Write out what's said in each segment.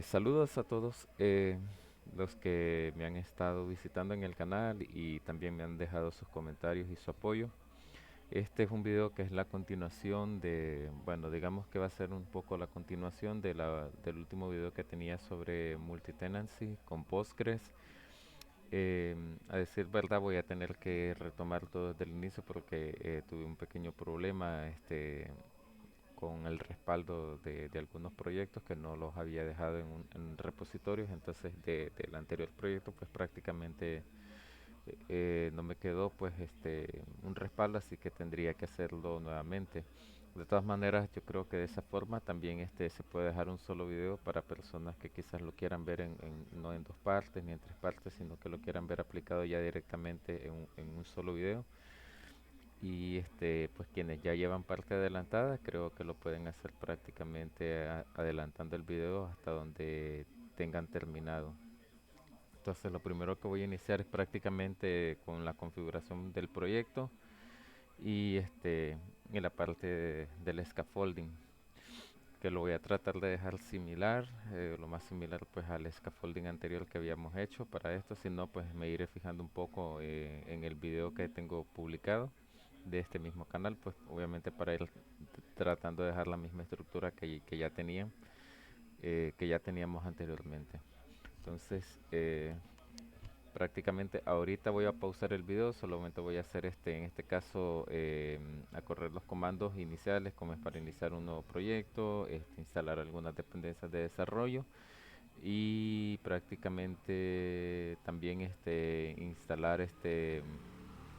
Saludos a todos los que me han estado visitando en el canal y también me han dejado sus comentarios y su apoyo. Este es un video que es la continuación de, bueno, digamos que va a ser un poco la continuación del último video que tenía sobre multitenancy con Postgres. A decir verdad voy a tener que retomar todo desde el inicio porque tuve un pequeño problema con el respaldo de algunos proyectos que no los había dejado en repositorios. Entonces del anterior proyecto pues prácticamente no me quedó pues un respaldo, así que tendría que hacerlo nuevamente. De todas maneras, yo creo que de esa forma también se puede dejar un solo video para personas que quizás lo quieran ver no en dos partes ni en tres partes, sino que lo quieran ver aplicado ya directamente en un solo video. Y pues quienes ya llevan parte adelantada, creo que lo pueden hacer prácticamente adelantando el video hasta donde tengan terminado. Entonces lo primero que voy a iniciar es prácticamente con la configuración del proyecto y en la parte del scaffolding, que lo voy a tratar de dejar similar, lo más similar pues al scaffolding anterior que habíamos hecho para esto. Si no, pues me iré fijando un poco en el video que tengo publicado de este mismo canal, pues obviamente para ir tratando de dejar la misma estructura que ya teníamos anteriormente. Entonces, prácticamente ahorita voy a pausar el video, solamente voy a hacer en este caso, a correr los comandos iniciales, como es para iniciar un nuevo proyecto, instalar algunas dependencias de desarrollo y prácticamente también instalar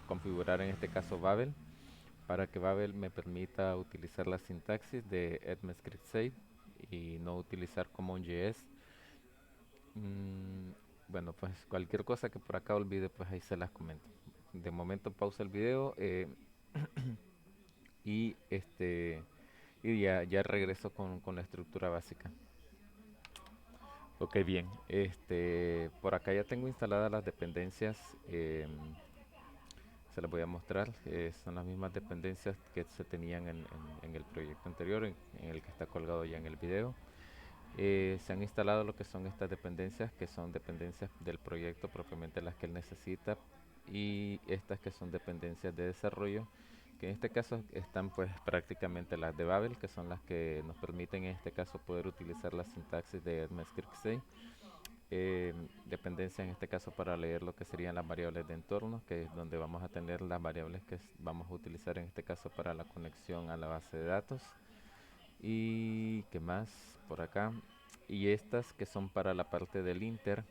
configurar en este caso Babel, para que Babel me permita utilizar la sintaxis de ECMAScript save y no utilizar CommonJS. Mm, bueno, pues cualquier cosa que por acá olvide, pues ahí se las comento. De momento pausa el video, y ya regreso con la estructura básica. Ok, bien. Por acá ya tengo instaladas las dependencias. Se las voy a mostrar. Son las mismas dependencias que se tenían en el proyecto anterior, en el que está colgado ya en el video. Se han instalado lo que son estas dependencias, que son dependencias del proyecto propiamente las que él necesita, y estas que son dependencias de desarrollo, que en este caso están pues prácticamente las de Babel, que son las que nos permiten en este caso poder utilizar la sintaxis de ECMAScript 6. Dependencia en este caso para leer lo que serían las variables de entorno, que es donde vamos a tener las variables que vamos a utilizar en este caso para la conexión a la base de datos. Y qué más por acá, y estas que son para la parte del Inter,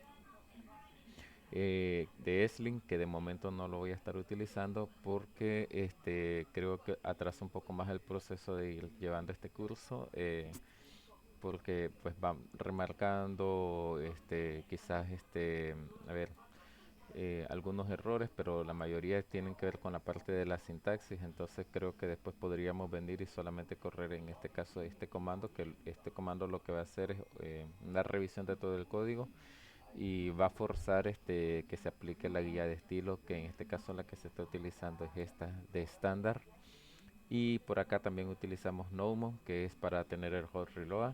de Sling, que de momento no lo voy a estar utilizando porque creo que atrasa un poco más el proceso de ir llevando este curso, porque pues va remarcando quizás a ver, algunos errores, pero la mayoría tienen que ver con la parte de la sintaxis. Entonces creo que después podríamos venir y solamente correr en este caso este comando, que este comando lo que va a hacer es una revisión de todo el código y va a forzar que se aplique la guía de estilo, que en este caso la que se está utilizando es esta de estándar. Y por acá también utilizamos Nomon, que es para tener el hot reload,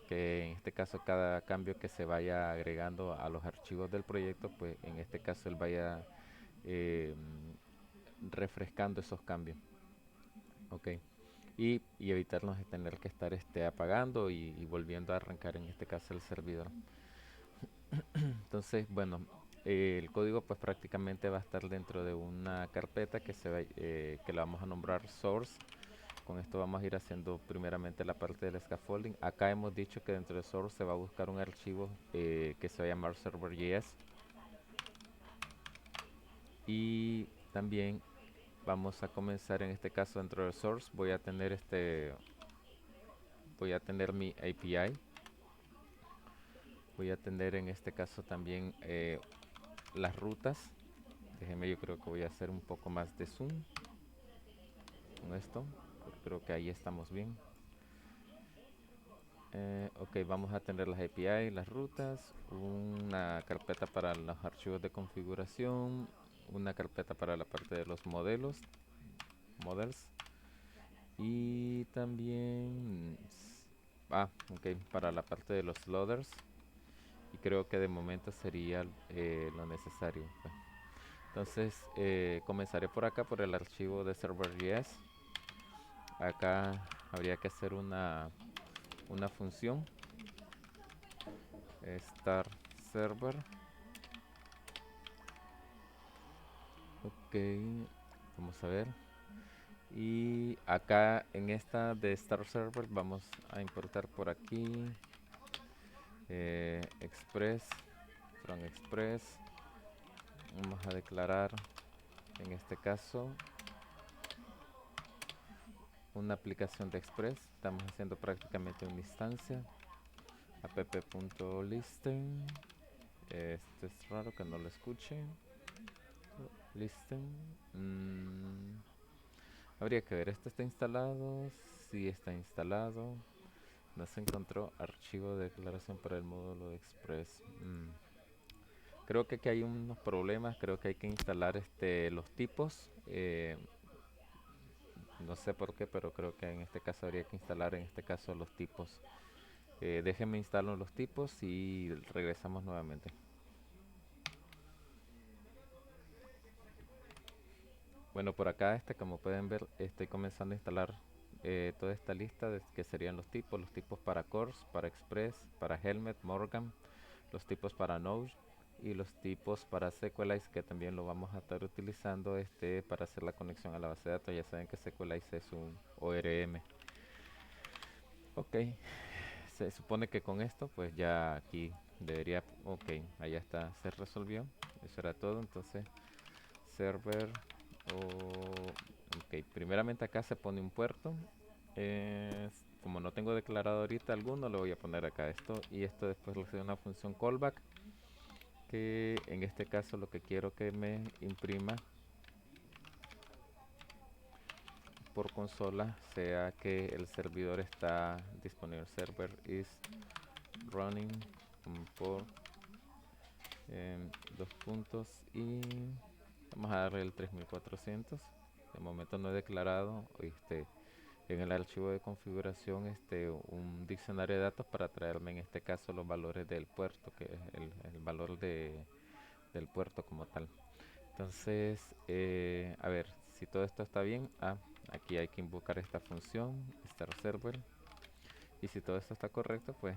que en este caso cada cambio que se vaya agregando a los archivos del proyecto, pues en este caso él vaya eh, refrescando esos cambios. Ok. Y evitarnos de tener que estar apagando y volviendo a arrancar en este caso el servidor. Entonces, bueno, el código pues prácticamente va a estar dentro de una carpeta que la vamos a nombrar source. Con esto vamos a ir haciendo primeramente la parte del scaffolding. Acá hemos dicho que dentro de source se va a buscar un archivo que se va a llamar server.js, y también vamos a comenzar en este caso dentro de source. Voy a tener mi API. Voy a tener en este caso también las rutas. Déjeme, yo creo que voy a hacer un poco más de zoom con esto. Creo que ahí estamos bien. Ok, vamos a tener las API, las rutas, una carpeta para los archivos de configuración, una carpeta para la parte de los models, y también ok, para la parte de los loaders. Y creo que de momento sería lo necesario, pues. Entonces comenzaré por acá, por el archivo de server.js. Acá habría que hacer una función start server. Ok, vamos a ver. Y acá en esta de start server vamos a importar por aquí express, from express. Vamos a declarar en este caso una aplicación de express. Estamos haciendo prácticamente una instancia app.listen. Este es raro que no lo escuche. Listen. Habría que ver, ¿esto está instalado? Sí está instalado. No se encontró archivo de declaración para el módulo de Express. Creo que aquí hay unos problemas. Creo que hay que instalar los tipos. No sé por qué, pero creo que en este caso habría que instalar en este caso los tipos. Déjenme instalar los tipos y regresamos nuevamente. Bueno, por acá como pueden ver, estoy comenzando a instalar toda esta lista de que serían los tipos para Course, para Express, para Helmet, Morgan, los tipos para Node y los tipos para SQLite, que también lo vamos a estar utilizando para hacer la conexión a la base de datos. Ya saben que SQLite es un ORM. Ok, se supone que con esto pues ya aquí debería, ok, ahí está, se resolvió. Eso era todo. Entonces server ok, primeramente acá se pone un puerto. Como no tengo declarado ahorita alguno, le voy a poner acá esto. Y esto después le hace una función callback, que en este caso lo que quiero que me imprima por consola sea que el servidor está disponible. Server is running por dos puntos y vamos a darle el 3400. De momento no he declarado en el archivo de configuración un diccionario de datos para traerme en este caso los valores del puerto, que es el valor del puerto como tal. Entonces a ver si todo esto está bien. Aquí hay que invocar esta función start server, y si todo esto está correcto, pues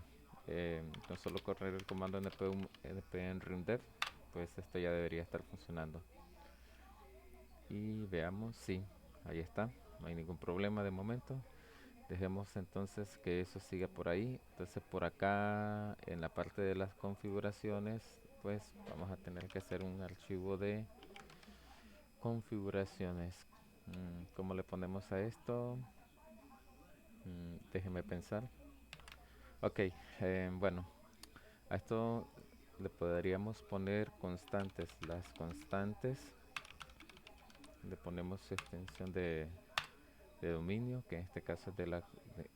con solo correr el comando npm dev, pues esto ya debería estar funcionando. Y veamos, sí, ahí está, no hay ningún problema de momento. Dejemos entonces que eso siga por ahí. Entonces por acá en la parte de las configuraciones, pues vamos a tener que hacer un archivo de configuraciones. ¿Cómo le ponemos a esto? Déjeme pensar. Ok, bueno, a esto le podríamos poner constantes. Las constantes le ponemos extensión de dominio, que en este caso es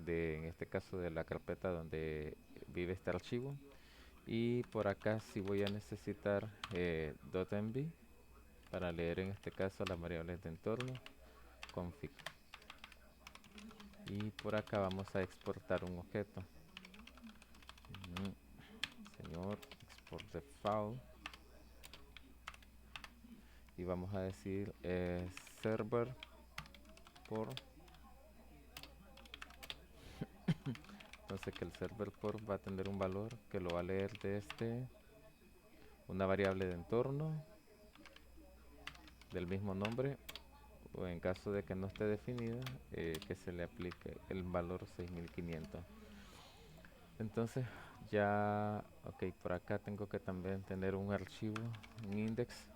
en este caso de la carpeta donde vive este archivo. Y por acá sí voy a necesitar .env para leer en este caso las variables de entorno config. Y por acá vamos a exportar un objeto. Señor, export the file. Y vamos a decir server por. Entonces que el server por va a tener un valor que lo va a leer de una variable de entorno del mismo nombre, o en caso de que no esté definida, que se le aplique el valor 6500. Entonces ya, ok, por acá tengo que también tener un archivo, un index,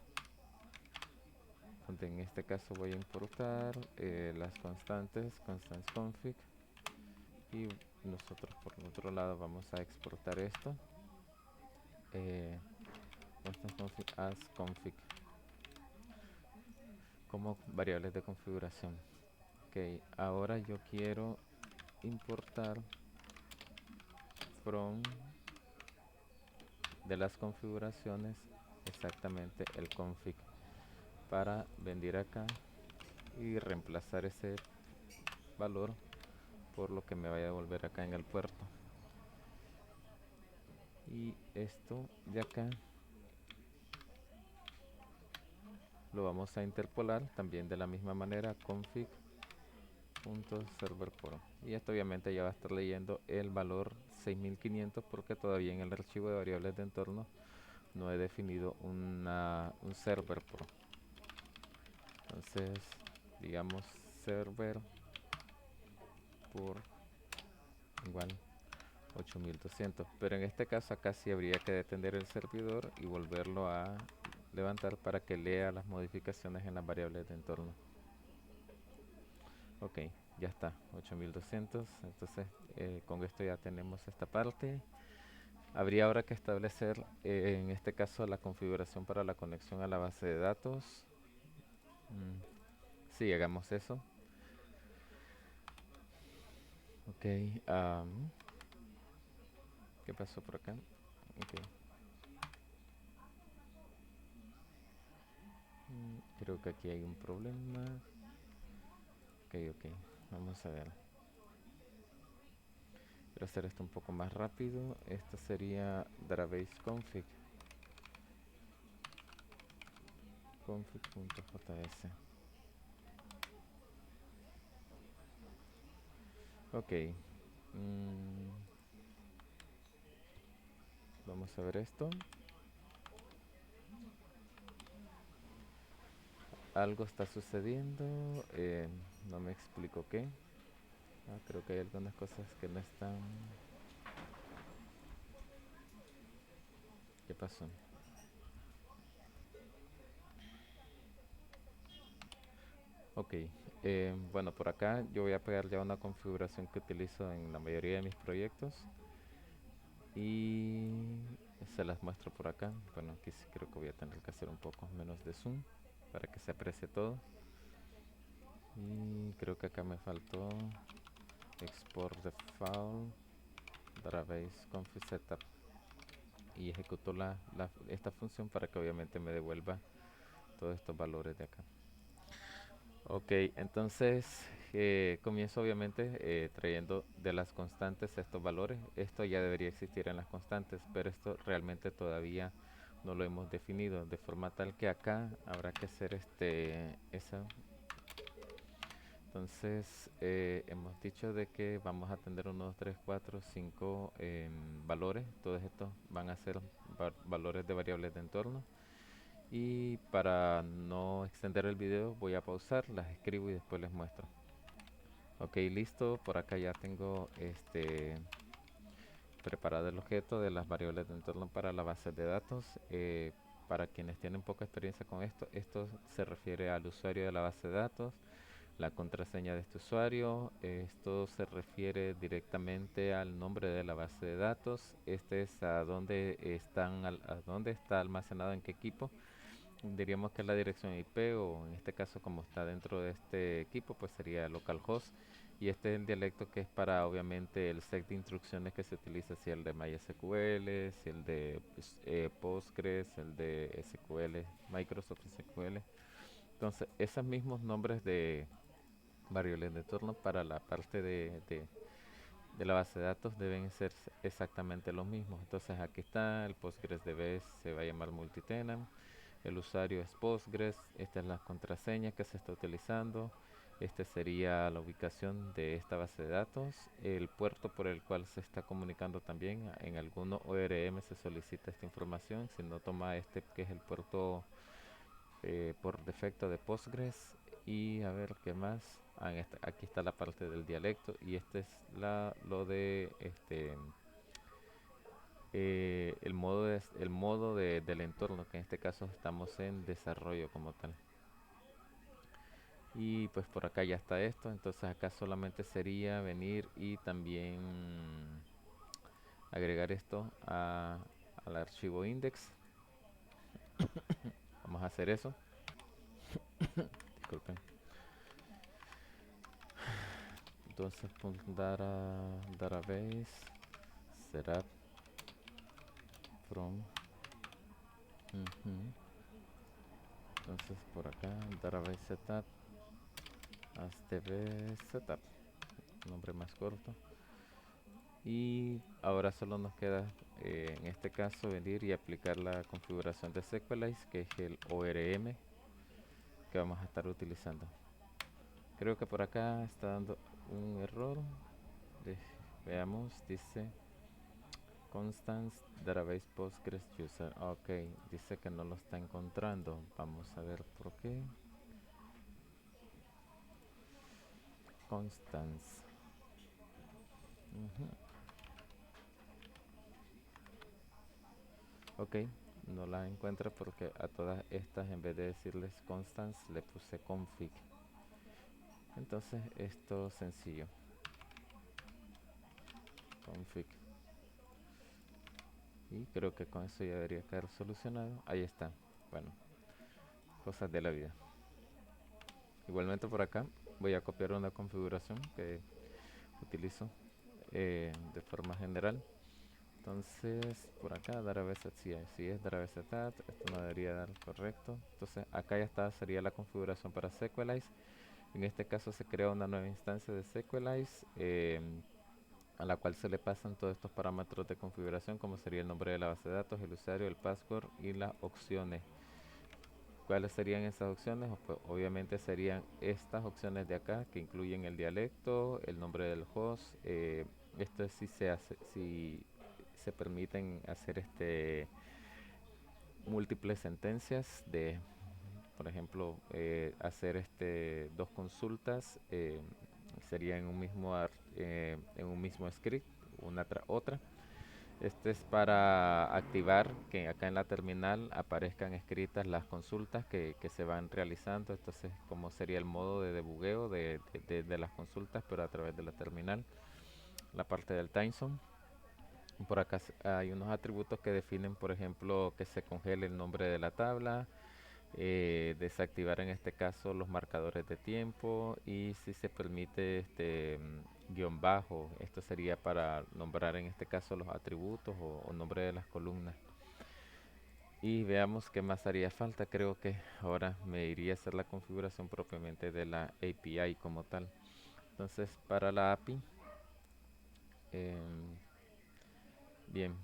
donde en este caso voy a importar las constantes, constants config, y nosotros por el otro lado vamos a exportar esto, constants config as config, como variables de configuración. Ok, ahora yo quiero importar from de las configuraciones exactamente el config para venir acá y reemplazar ese valor por lo que me vaya a devolver acá en el puerto. Y esto de acá lo vamos a interpolar también de la misma manera, config.serverPort. Y esto obviamente ya va a estar leyendo el valor 6500 porque todavía en el archivo de variables de entorno no he definido un server pro. Entonces digamos server por igual 8200, pero en este caso acá sí habría que detener el servidor y volverlo a levantar para que lea las modificaciones en las variables de entorno. Ok, ya está, 8200. Entonces con esto ya tenemos esta parte. Habría ahora que establecer en este caso la configuración para la conexión a la base de datos. Sí, hagamos eso. Ok, ¿qué pasó por acá? Ok. Creo que aquí hay un problema. Ok, vamos a ver. Quiero hacer esto un poco más rápido. Esto sería database config.js. Ok. Vamos a ver esto. Algo está sucediendo. No me explico qué. Creo que hay algunas cosas que no están. ¿Qué pasó? Ok, bueno, por acá yo voy a pegar ya una configuración que utilizo en la mayoría de mis proyectos y se las muestro por acá. Bueno, aquí sí creo que voy a tener que hacer un poco menos de zoom para que se aprecie todo. Y creo que acá me faltó export the file database config setup y ejecuto esta función para que obviamente me devuelva todos estos valores de acá. Ok, entonces comienzo obviamente trayendo de las constantes estos valores. Esto ya debería existir en las constantes, pero esto realmente todavía no lo hemos definido, de forma tal que acá habrá que hacer esa. Entonces hemos dicho de que vamos a tener 1, 2, 3, 4, 5 valores. Todos estos van a ser valores de variables de entorno. Y para no extender el video voy a pausar, las escribo y después les muestro. Ok, listo. Por acá ya tengo preparado el objeto de las variables de entorno para la base de datos. Para quienes tienen poca experiencia con esto se refiere al usuario de la base de datos, la contraseña de este usuario. Esto se refiere directamente al nombre de la base de datos. Este es a dónde a dónde está almacenado, en qué equipo. Diríamos que es la dirección IP, o en este caso como está dentro de este equipo pues sería localhost, y este es el dialecto que es para obviamente el set de instrucciones que se utiliza, si el de MySQL, si el de Postgres, el de SQL, Microsoft SQL. Entonces esos mismos nombres de variables de entorno para la parte de la base de datos deben ser exactamente los mismos. Entonces aquí está el PostgreSDB, se va a llamar multitenant. El usuario es Postgres, esta es la contraseña que se está utilizando, este sería la ubicación de esta base de datos, el puerto por el cual se está comunicando también. En algunos ORM se solicita esta información, si no toma este que es el puerto por defecto de Postgres. Y a ver qué más. Aquí está la parte del dialecto y este es lo de el modo del entorno, que en este caso estamos en desarrollo como tal. Y pues por acá ya está esto, entonces acá solamente sería venir y también agregar esto al archivo index. Vamos a hacer eso. Disculpen. Entonces database setup from. Entonces por acá database setup as db setup. nombre más corto. Y ahora solo nos queda en este caso venir y aplicar la configuración de Sequelize, que es el ORM que vamos a estar utilizando. Creo que por acá está dando un error. Veamos, dice Constance Database Postgres User. Ok, dice que no lo está encontrando. Vamos a ver por qué. Constance. Ok, no la encuentra porque a todas estas, en vez de decirles Constance, le puse config. Entonces esto sencillo, config, y creo que con eso ya debería quedar solucionado. Ahí está. Bueno, cosas de la vida. Igualmente por acá voy a copiar una configuración que utilizo de forma general. Entonces por acá Databases, si es Databases Tab, esto no debería dar correcto. Entonces acá ya está, sería la configuración para Sequelize. En este caso se crea una nueva instancia de Sequelize a la cual se le pasan todos estos parámetros de configuración, como sería el nombre de la base de datos, el usuario, el password y las opciones. ¿Cuáles serían esas opciones? Pues obviamente serían estas opciones de acá, que incluyen el dialecto, el nombre del host. Esto es si se hace, si se permiten hacer múltiples sentencias de, por ejemplo, hacer dos consultas, sería en un mismo script, una tras otra. Este es para activar que acá en la terminal aparezcan escritas las consultas que se van realizando. Entonces, como sería el modo de debugueo de las consultas, pero a través de la terminal. La parte del timezone. Por acá hay unos atributos que definen, por ejemplo, que se congele el nombre de la tabla, desactivar en este caso los marcadores de tiempo, y si se permite guión bajo. Esto sería para nombrar en este caso los atributos o nombre de las columnas. Y veamos qué más haría falta. Creo que ahora me iría a hacer la configuración propiamente de la API como tal. Entonces para la API, em, bien,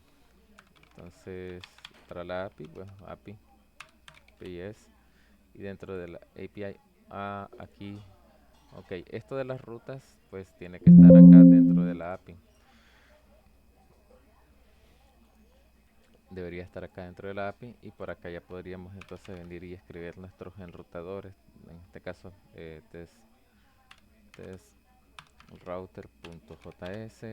entonces para la API, bueno, API APIs, y dentro de la API, aquí, ok, esto de las rutas pues tiene que estar acá dentro de la API. Debería estar acá dentro de la API, y por acá ya podríamos entonces venir y escribir nuestros enrutadores. En este caso, test router.js.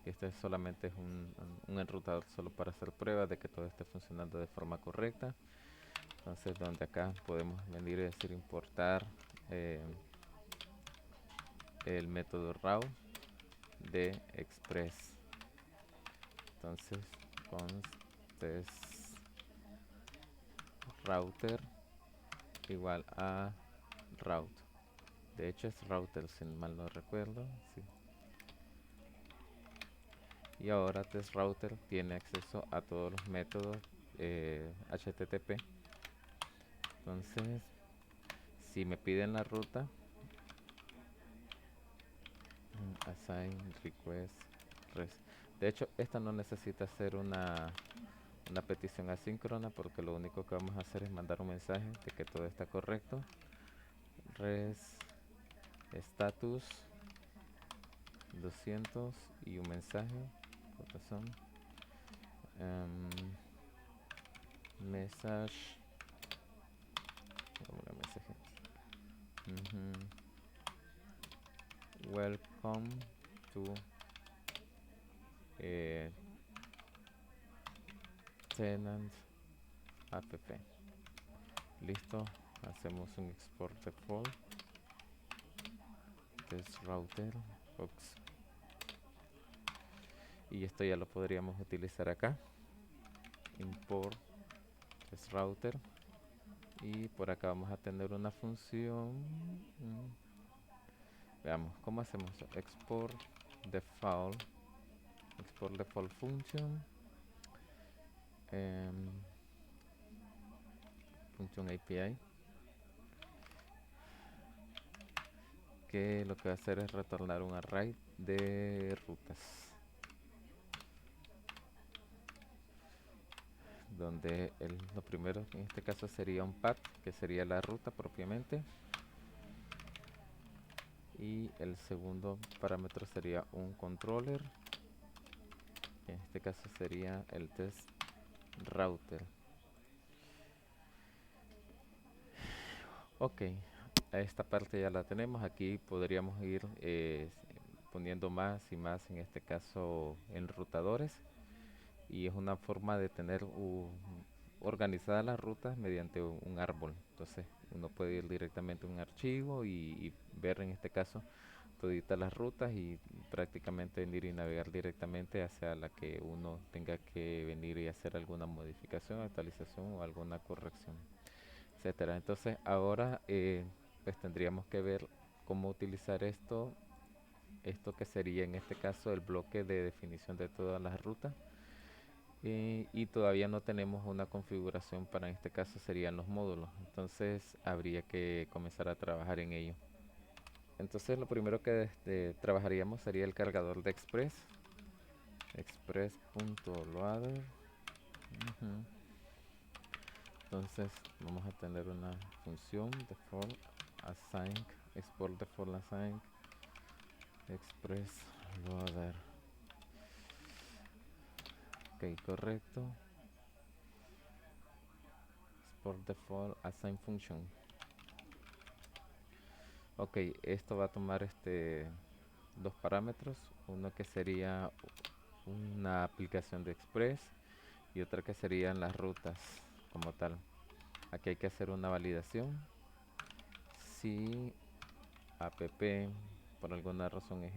Este solamente es un enrutador solo para hacer pruebas de que todo esté funcionando de forma correcta. Entonces, donde acá podemos venir y decir importar el método route de express. Entonces const test router igual a route. De hecho es router, si mal no recuerdo, sí. Y ahora test router tiene acceso a todos los métodos HTTP. Entonces, si me piden la ruta, assign request res. De hecho, esta no necesita ser una petición asíncrona, porque lo único que vamos a hacer es mandar un mensaje de que todo está correcto. Res status 200 y un mensaje. Son message, mensaje. Welcome to tenant app. Listo, hacemos un export default test router box, y esto ya lo podríamos utilizar acá. Import test router, y por acá vamos a tener una función. Veamos cómo hacemos export default function, function API, que lo que va a hacer es retornar un array de rutas, donde lo primero en este caso sería un path, que sería la ruta propiamente, y el segundo parámetro sería un controller, en este caso sería el test router. Ok, a esta parte ya la tenemos. Aquí podríamos ir poniendo más y más, en este caso, enrutadores, y es una forma de tener organizadas las rutas mediante un árbol. Entonces uno puede ir directamente a un archivo y ver, en este caso, toditas las rutas, y prácticamente venir y navegar directamente hacia la que uno tenga que venir y hacer alguna modificación, actualización o alguna corrección, etcétera. Entonces ahora pues tendríamos que ver cómo utilizar esto que sería en este caso el bloque de definición de todas las rutas, y todavía no tenemos una configuración para, en este caso serían los módulos. Entonces habría que comenzar a trabajar en ello. Entonces lo primero que trabajaríamos sería el cargador de express.loader. Entonces vamos a tener una función default assign export default assign express loader. Ok, correcto. Export default assign function. Ok, esto va a tomar dos parámetros, uno que sería una aplicación de Express y otra que serían las rutas como tal. Aquí hay que hacer una validación. Si app por alguna razón es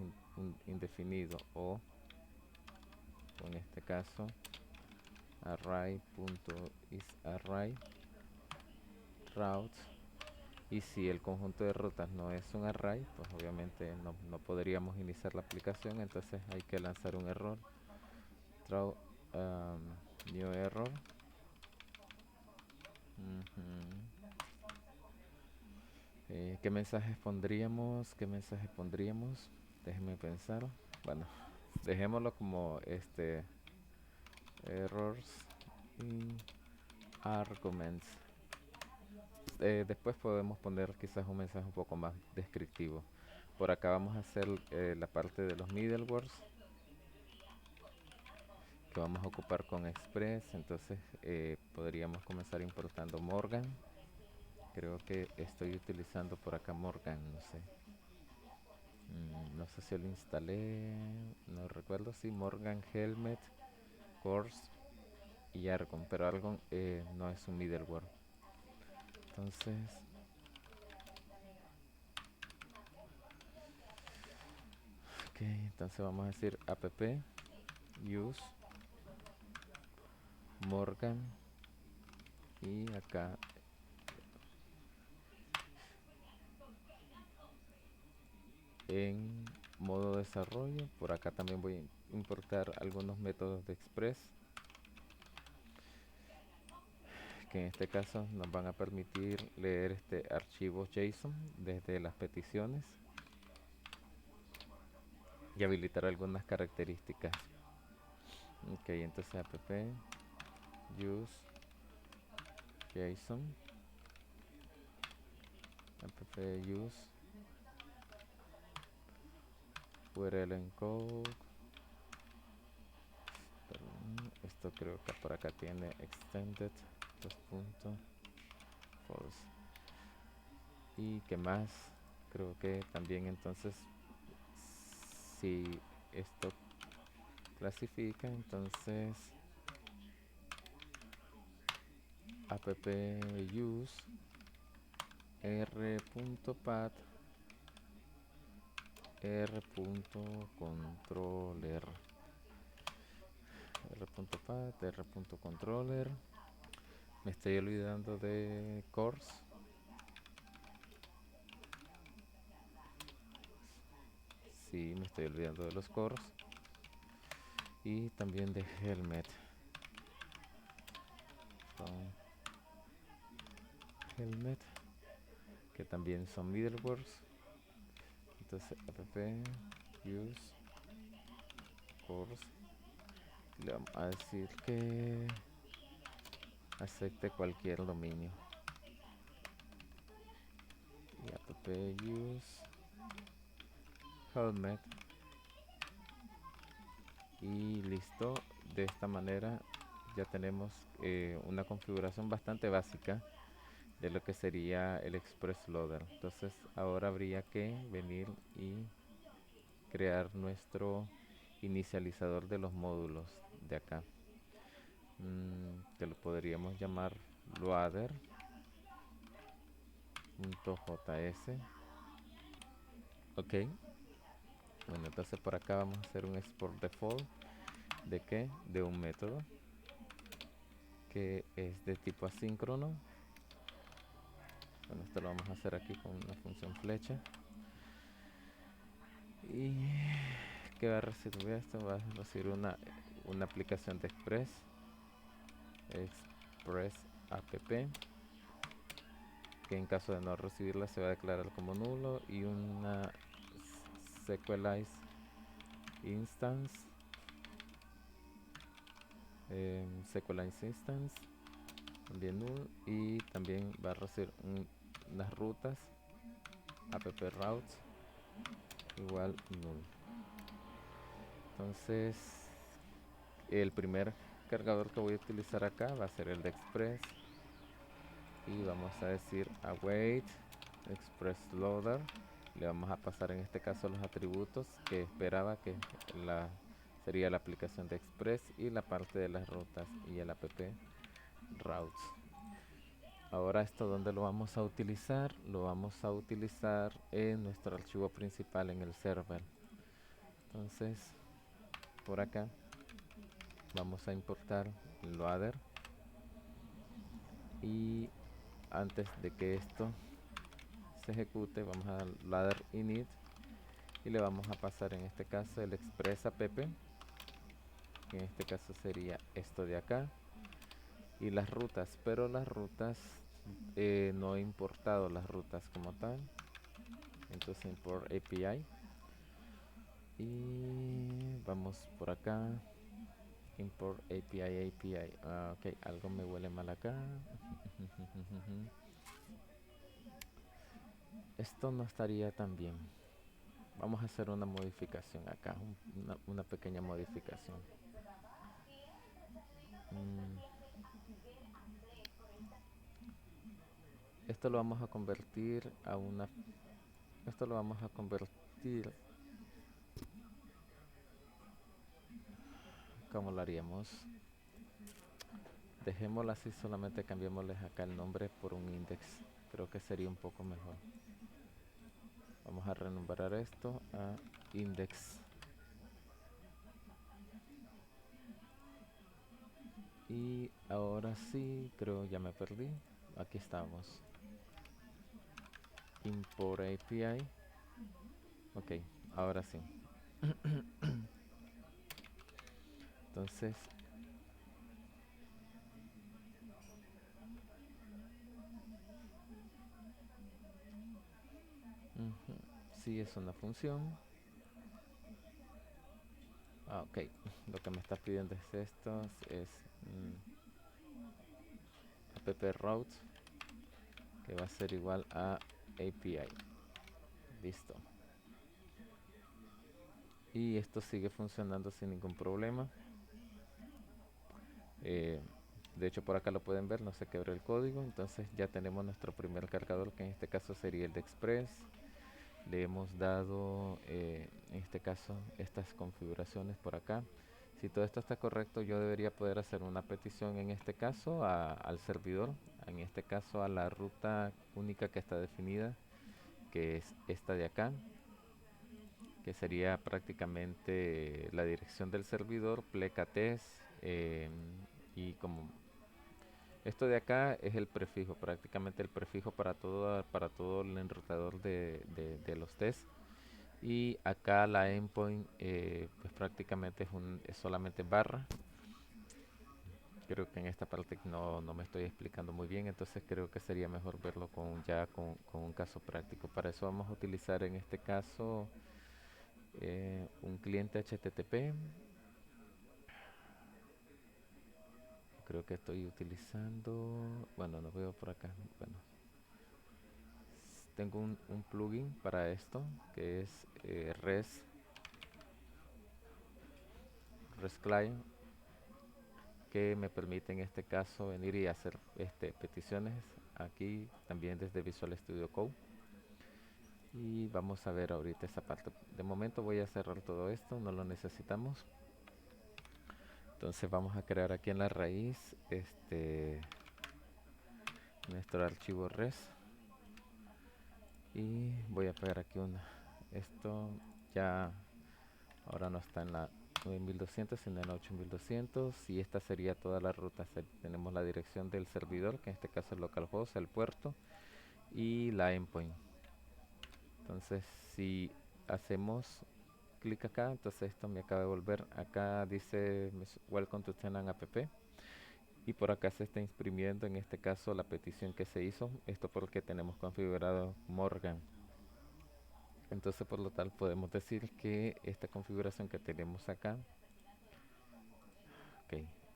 indefinido, o en este caso array.isArray routes, y si el conjunto de rutas no es un array, pues obviamente no podríamos iniciar la aplicación. Entonces hay que lanzar un error, throw new error. ¿Qué mensajes pondríamos? Déjenme pensar. Bueno, dejémoslo como errors y arguments. Después podemos poner quizás un mensaje un poco más descriptivo. Por acá vamos a hacer la parte de los middlewares que vamos a ocupar con Express. Entonces podríamos comenzar importando Morgan. Creo que estoy utilizando por acá Morgan, no sé. No sé si lo instalé, no recuerdo si Morgan, Helmet, Course y Argon, pero Argon no es un middleware. Entonces entonces vamos a decir app use Morgan, y acá en modo desarrollo, por acá también voy a importar algunos métodos de Express que en este caso nos van a permitir leer archivos JSON desde las peticiones y habilitar algunas características. Ok, entonces app use JSON, app use URL encode. Esto creo que por acá tiene extended false. Y qué más, creo que también entonces si esto clasifica, entonces app use r.path r.controller r.path r.controller. Me estoy olvidando de course. Sí, me estoy olvidando de los cores. Y también de helmet. Helmet, que también son middlewares. Entonces app use course. Le vamos a decir que acepte cualquier dominio. Y app use helmet. Y listo. De esta manera ya tenemos una configuración bastante básica de lo que sería el Express Loader. Entonces ahora habría que venir y crear nuestro inicializador de los módulos de acá, que lo podríamos llamar loader.js. Ok, bueno, entonces por acá vamos a hacer un export default de qué, de un método que es de tipo asíncrono. Bueno, esto lo vamos a hacer aquí con una función flecha. Y que va a recibir esto, va a recibir una aplicación de Express app, que en caso de no recibirla se va a declarar como nulo, y una Sequelize instance, también null, y también va a recibir unas rutas app routes igual null. Entonces el primer cargador que voy a utilizar acá va a ser el de Express, y vamos a decir await express loader. Le vamos a pasar en este caso los atributos que esperaba, que sería la aplicación de Express y la parte de las rutas y el app routes. Ahora esto, ¿dónde lo vamos a utilizar? Lo vamos a utilizar en nuestro archivo principal en el server. Entonces por acá vamos a importar el loader, y antes de que esto se ejecute vamos a dar ladder init y le vamos a pasar en este caso el express app, que en este caso sería esto de acá, y las rutas, pero las rutas no he importado las rutas como tal. Entonces import API, y vamos por acá, import API. Ok, algo me huele mal acá. Esto no estaría tan bien. Vamos a hacer una modificación acá, una pequeña modificación. Esto lo vamos a convertir a una... Esto lo vamos a convertir... ¿Cómo lo haríamos? Dejémoslo así, solamente cambiémosles acá el nombre por un index. Creo que sería un poco mejor. Vamos a renombrar esto a index. Y ahora sí, creo ya me perdí. Aquí estamos. Import API. Ok, ahora sí. Entonces sí, es una función. Ok, lo que me está pidiendo es esto, es app routes, que va a ser igual a API. Listo. Y esto sigue funcionando sin ningún problema. De hecho por acá lo pueden ver, no se quebró el código. Entonces ya tenemos nuestro primer cargador, que en este caso sería el de Express. Le hemos dado en este caso estas configuraciones por acá. Si todo esto está correcto, yo debería poder hacer una petición en este caso al servidor, en este caso a la ruta única que está definida, que es esta de acá, que sería prácticamente la dirección del servidor, plecates, y como esto de acá es el prefijo, prácticamente el prefijo para todo el enrutador de los tests. Y acá la endpoint pues prácticamente es solamente barra. Creo que en esta parte no me estoy explicando muy bien, entonces creo que sería mejor verlo con un caso práctico. Para eso vamos a utilizar en este caso un cliente HTTP. Creo que estoy utilizando, bueno, no veo por acá. Bueno, tengo un plugin para esto que es REST Client, que me permite en este caso venir y hacer peticiones aquí también desde Visual Studio Code. Y vamos a ver ahorita esa parte. De momento voy a cerrar todo esto, no lo necesitamos. Entonces vamos a crear aquí en la raíz nuestro archivo res, y voy a pegar aquí esto ya ahora no está en la 9200 sino en la 8200, y esta sería toda la ruta. Tenemos la dirección del servidor, que en este caso es localhost, el puerto y la endpoint. Entonces si hacemos clic acá, entonces esto me acaba de volver. Acá dice welcome to tenant app, y por acá se está imprimiendo en este caso la petición que se hizo. Esto porque tenemos configurado Morgan. Entonces por lo tal podemos decir que esta configuración que tenemos acá,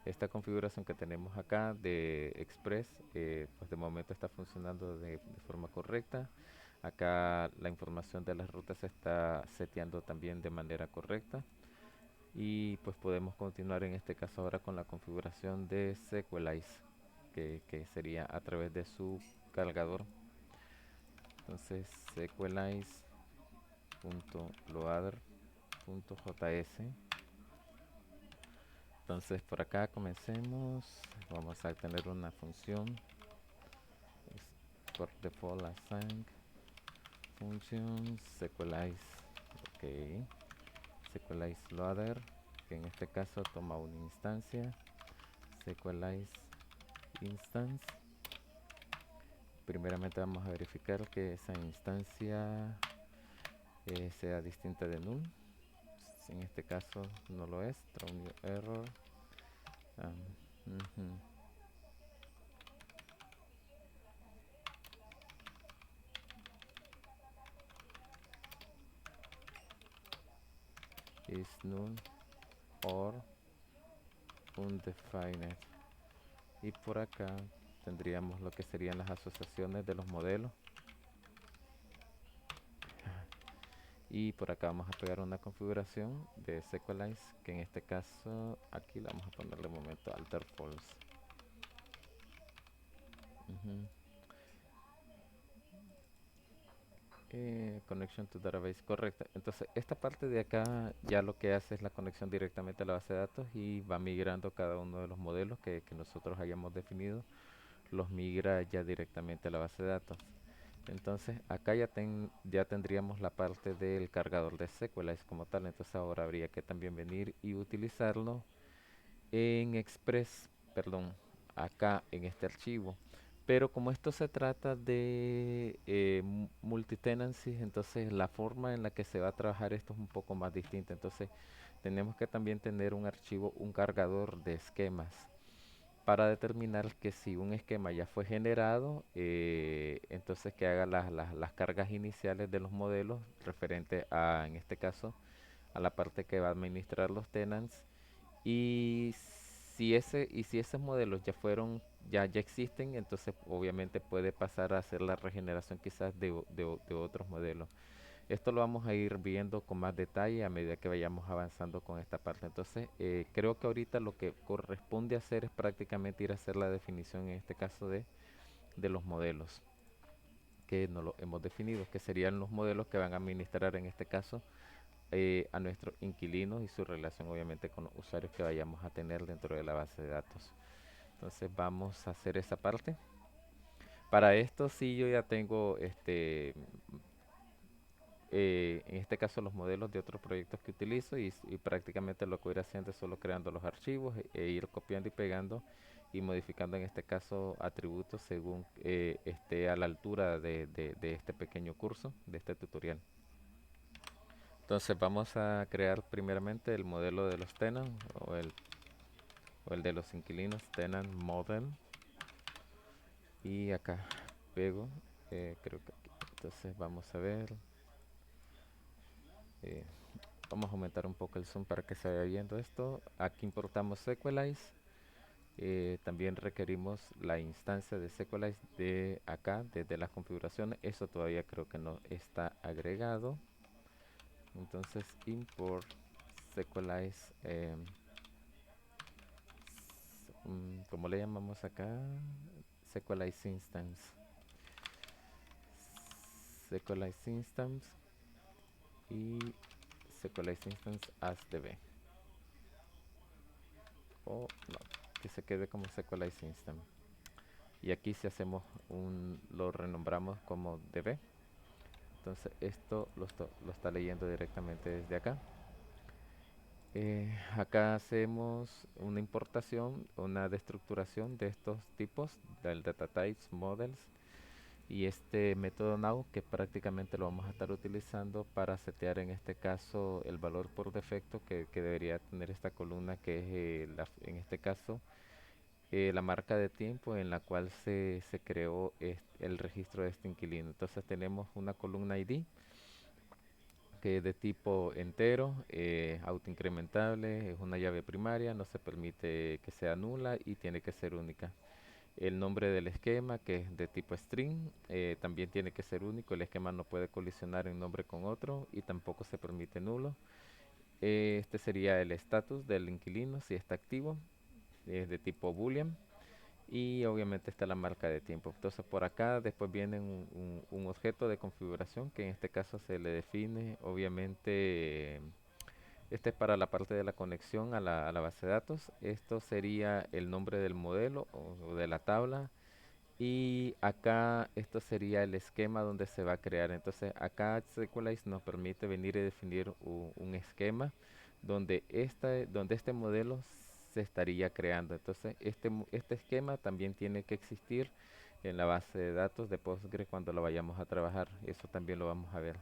esta configuración que tenemos acá de Express, pues de momento está funcionando de forma correcta. Acá la información de las rutas se está seteando también de manera correcta, y pues podemos continuar en este caso ahora con la configuración de Sequelize, que sería a través de su cargador. Entonces sequelize.loader.js. Entonces por acá comencemos. Vamos a tener una función por default assign function sequelize. Ok, sequelize loader, que en este caso toma una instancia sequelize instance. Primeramente vamos a verificar que esa instancia sea distinta de null. Si en este caso no lo es, throw new error. Is null or undefined. Y por acá tendríamos lo que serían las asociaciones de los modelos, y por acá vamos a pegar una configuración de Sequelize, que en este caso aquí la vamos a poner de momento alter false. Connection to database, correcta. Entonces esta parte de acá ya lo que hace es la conexión directamente a la base de datos, y va migrando cada uno de los modelos que nosotros hayamos definido, los migra ya directamente a la base de datos. Entonces acá ya tendríamos la parte del cargador de Sequelize como tal. Entonces ahora habría que también venir y utilizarlo en Express, perdón, acá en este archivo. Pero como esto se trata de multitenancy, entonces la forma en la que se va a trabajar esto es un poco más distinta. Entonces tenemos que también tener un archivo, un cargador de esquemas, para determinar que si un esquema ya fue generado, entonces que haga las cargas iniciales de los modelos referente a, en este caso, a la parte que va a administrar los tenants. Y si esos modelos ya existen, entonces obviamente puede pasar a hacer la regeneración quizás de otros modelos. Esto lo vamos a ir viendo con más detalle a medida que vayamos avanzando con esta parte. Entonces, creo que ahorita lo que corresponde hacer es prácticamente ir a hacer la definición, en este caso de los modelos que no lo hemos definido, que serían los modelos que van a administrar en este caso a nuestros inquilinos, y su relación obviamente con los usuarios que vayamos a tener dentro de la base de datos. Entonces vamos a hacer esa parte. Para esto sí yo ya tengo en este caso los modelos de otros proyectos que utilizo, y prácticamente lo que voy a ir haciendo es solo creando los archivos ir copiando y pegando y modificando en este caso atributos según esté a la altura de este pequeño curso, de este tutorial. Entonces vamos a crear primeramente el modelo de los tenants, o el de los inquilinos, tenant model, y acá pego, creo que aquí. Entonces vamos a ver, Vamos a aumentar un poco el zoom para que se vaya viendo esto. Aquí importamos Sequelize. También requerimos la instancia de Sequelize de acá, desde las configuraciones. Eso todavía creo que no está agregado. Entonces import Sequelize, ¿cómo le llamamos acá? Sequelize instance. Sequelize instance y Sequelize instance as db. O no, que se quede como Sequelize instance. Y aquí si hacemos lo renombramos como db. Entonces esto lo está leyendo directamente desde acá. Acá hacemos una importación, una destructuración de estos tipos, del data types, models, y este método now que prácticamente lo vamos a estar utilizando para setear en este caso el valor por defecto que debería tener esta columna, que es en este caso la marca de tiempo en la cual se creó el registro de este inquilino. Entonces tenemos una columna ID que es de tipo entero, autoincrementable, es una llave primaria, no se permite que sea nula y tiene que ser única. El nombre del esquema, que es de tipo string, también tiene que ser único. El esquema no puede colisionar en nombre con otro y tampoco se permite nulo. Este sería el estatus del inquilino si está activo, es de tipo boolean. Y obviamente está la marca de tiempo. Entonces por acá después viene un objeto de configuración que en este caso se le define obviamente. Este es para la parte de la conexión a la base de datos. Esto sería el nombre del modelo o de la tabla. Y acá esto sería el esquema donde se va a crear. Entonces acá Sequelize nos permite venir y definir un esquema donde este modelo se estaría creando. Entonces este esquema también tiene que existir en la base de datos de Postgre cuando lo vayamos a trabajar. Eso también lo vamos a ver.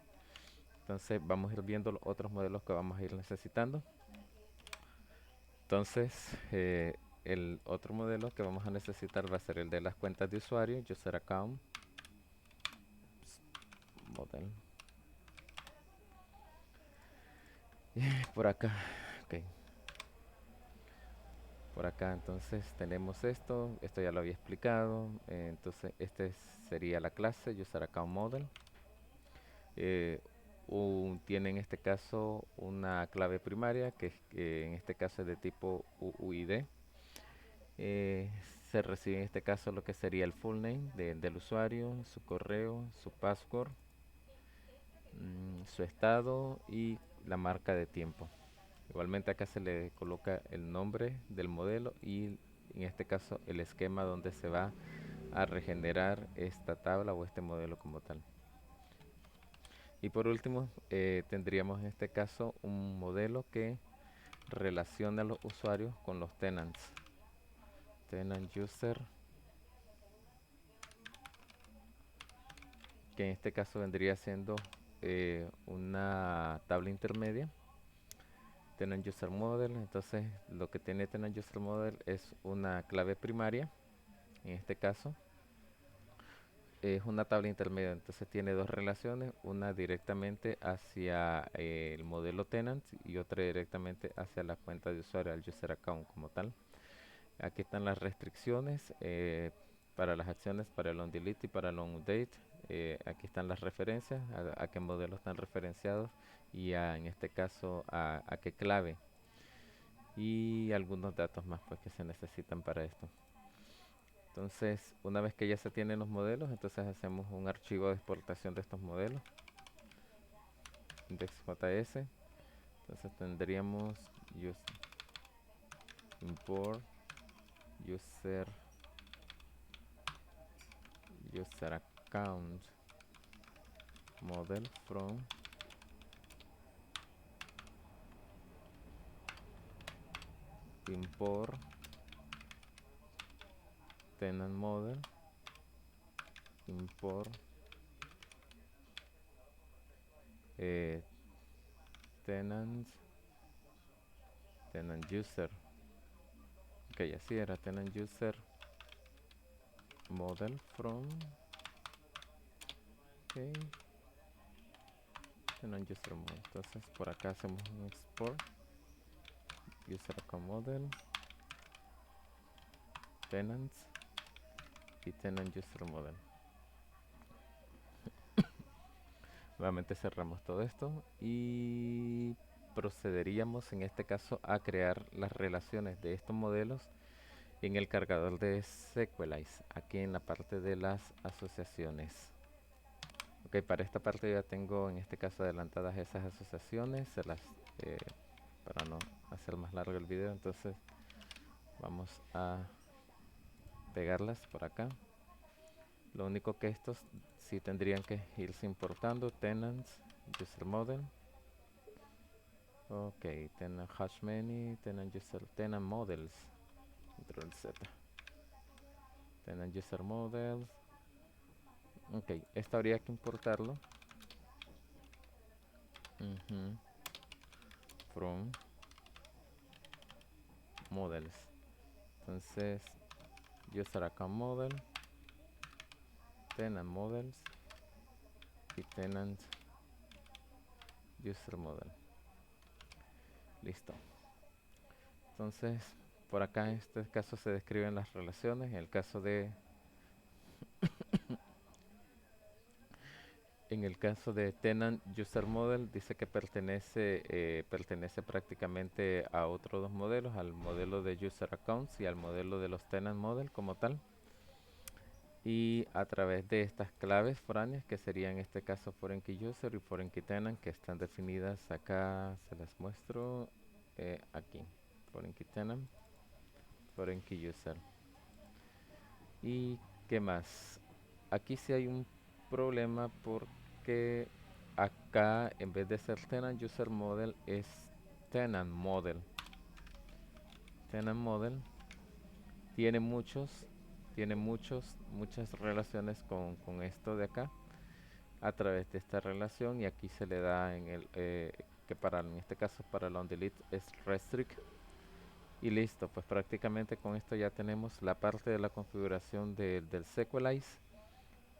Entonces vamos a ir viendo los otros modelos que vamos a ir necesitando. Entonces el otro modelo que vamos a necesitar va a ser el de las cuentas de usuario, user account model. Por acá, ok. Por acá entonces tenemos esto ya lo había explicado. Entonces este sería la clase user account model. Eh, tiene en este caso una clave primaria que en este caso es de tipo UUID. Eh, Se recibe en este caso lo que sería el full name del usuario, su correo, su password, su estado y la marca de tiempo. Igualmente acá se le coloca el nombre del modelo y en este caso el esquema donde se va a regenerar esta tabla o este modelo como tal. Y por último tendríamos en este caso un modelo que relaciona a los usuarios con los tenants. Tenant user, que en este caso vendría siendo una tabla intermedia. Tenant user model, entonces lo que tiene tenant user model es una clave primaria, en este caso es una tabla intermedia, entonces tiene dos relaciones, una directamente hacia el modelo tenant y otra directamente hacia la cuenta de usuario, al user account como tal. Aquí están las restricciones para las acciones, para el onDelete y para el onDate. Aquí están las referencias, a qué modelo están referenciados y en este caso a qué clave. Y algunos datos más pues que se necesitan para esto. Entonces, una vez que ya se tienen los modelos, entonces hacemos un archivo de exportación de estos modelos, index.js. Entonces tendríamos import user account model from import tenant model import tenant user. Ok, así era, tenant user model from. Ok, tenant user model. Entonces por acá hacemos un export user account model, tenants y tenant user model. Nuevamente cerramos todo esto y procederíamos en este caso a crear las relaciones de estos modelos en el cargador de Sequelize, aquí en la parte de las asociaciones. Ok, para esta parte ya tengo en este caso adelantadas esas asociaciones, para no hacer más largo el video, entonces vamos a pegarlas por acá. Lo único que estos sí tendrían que irse importando: tenants, user model. Ok, tenant hash many, tenant user, tenant models dentro del Z. Tenant user models. Ok, esto habría que importarlo. From models. Entonces, user account model, tenant models y tenant user model. Listo. Entonces, por acá en este caso se describen las relaciones. En el caso de tenant user model dice que pertenece prácticamente a otros dos modelos, al modelo de user accounts y al modelo de los tenant model como tal. Y a través de estas claves foráneas, que serían en este caso foreign key user y foreign key tenant, que están definidas acá, se las muestro aquí. Foreign key tenant, foreign key user. ¿Y qué más? Aquí sí hay un problema porque acá en vez de ser tenant user model es tenant model. Tenant model tiene muchas relaciones con esto de acá a través de esta relación, y aquí se le da que en este caso para el onDelete es restrict. Y listo, pues prácticamente con esto ya tenemos la parte de la configuración del Sequelize.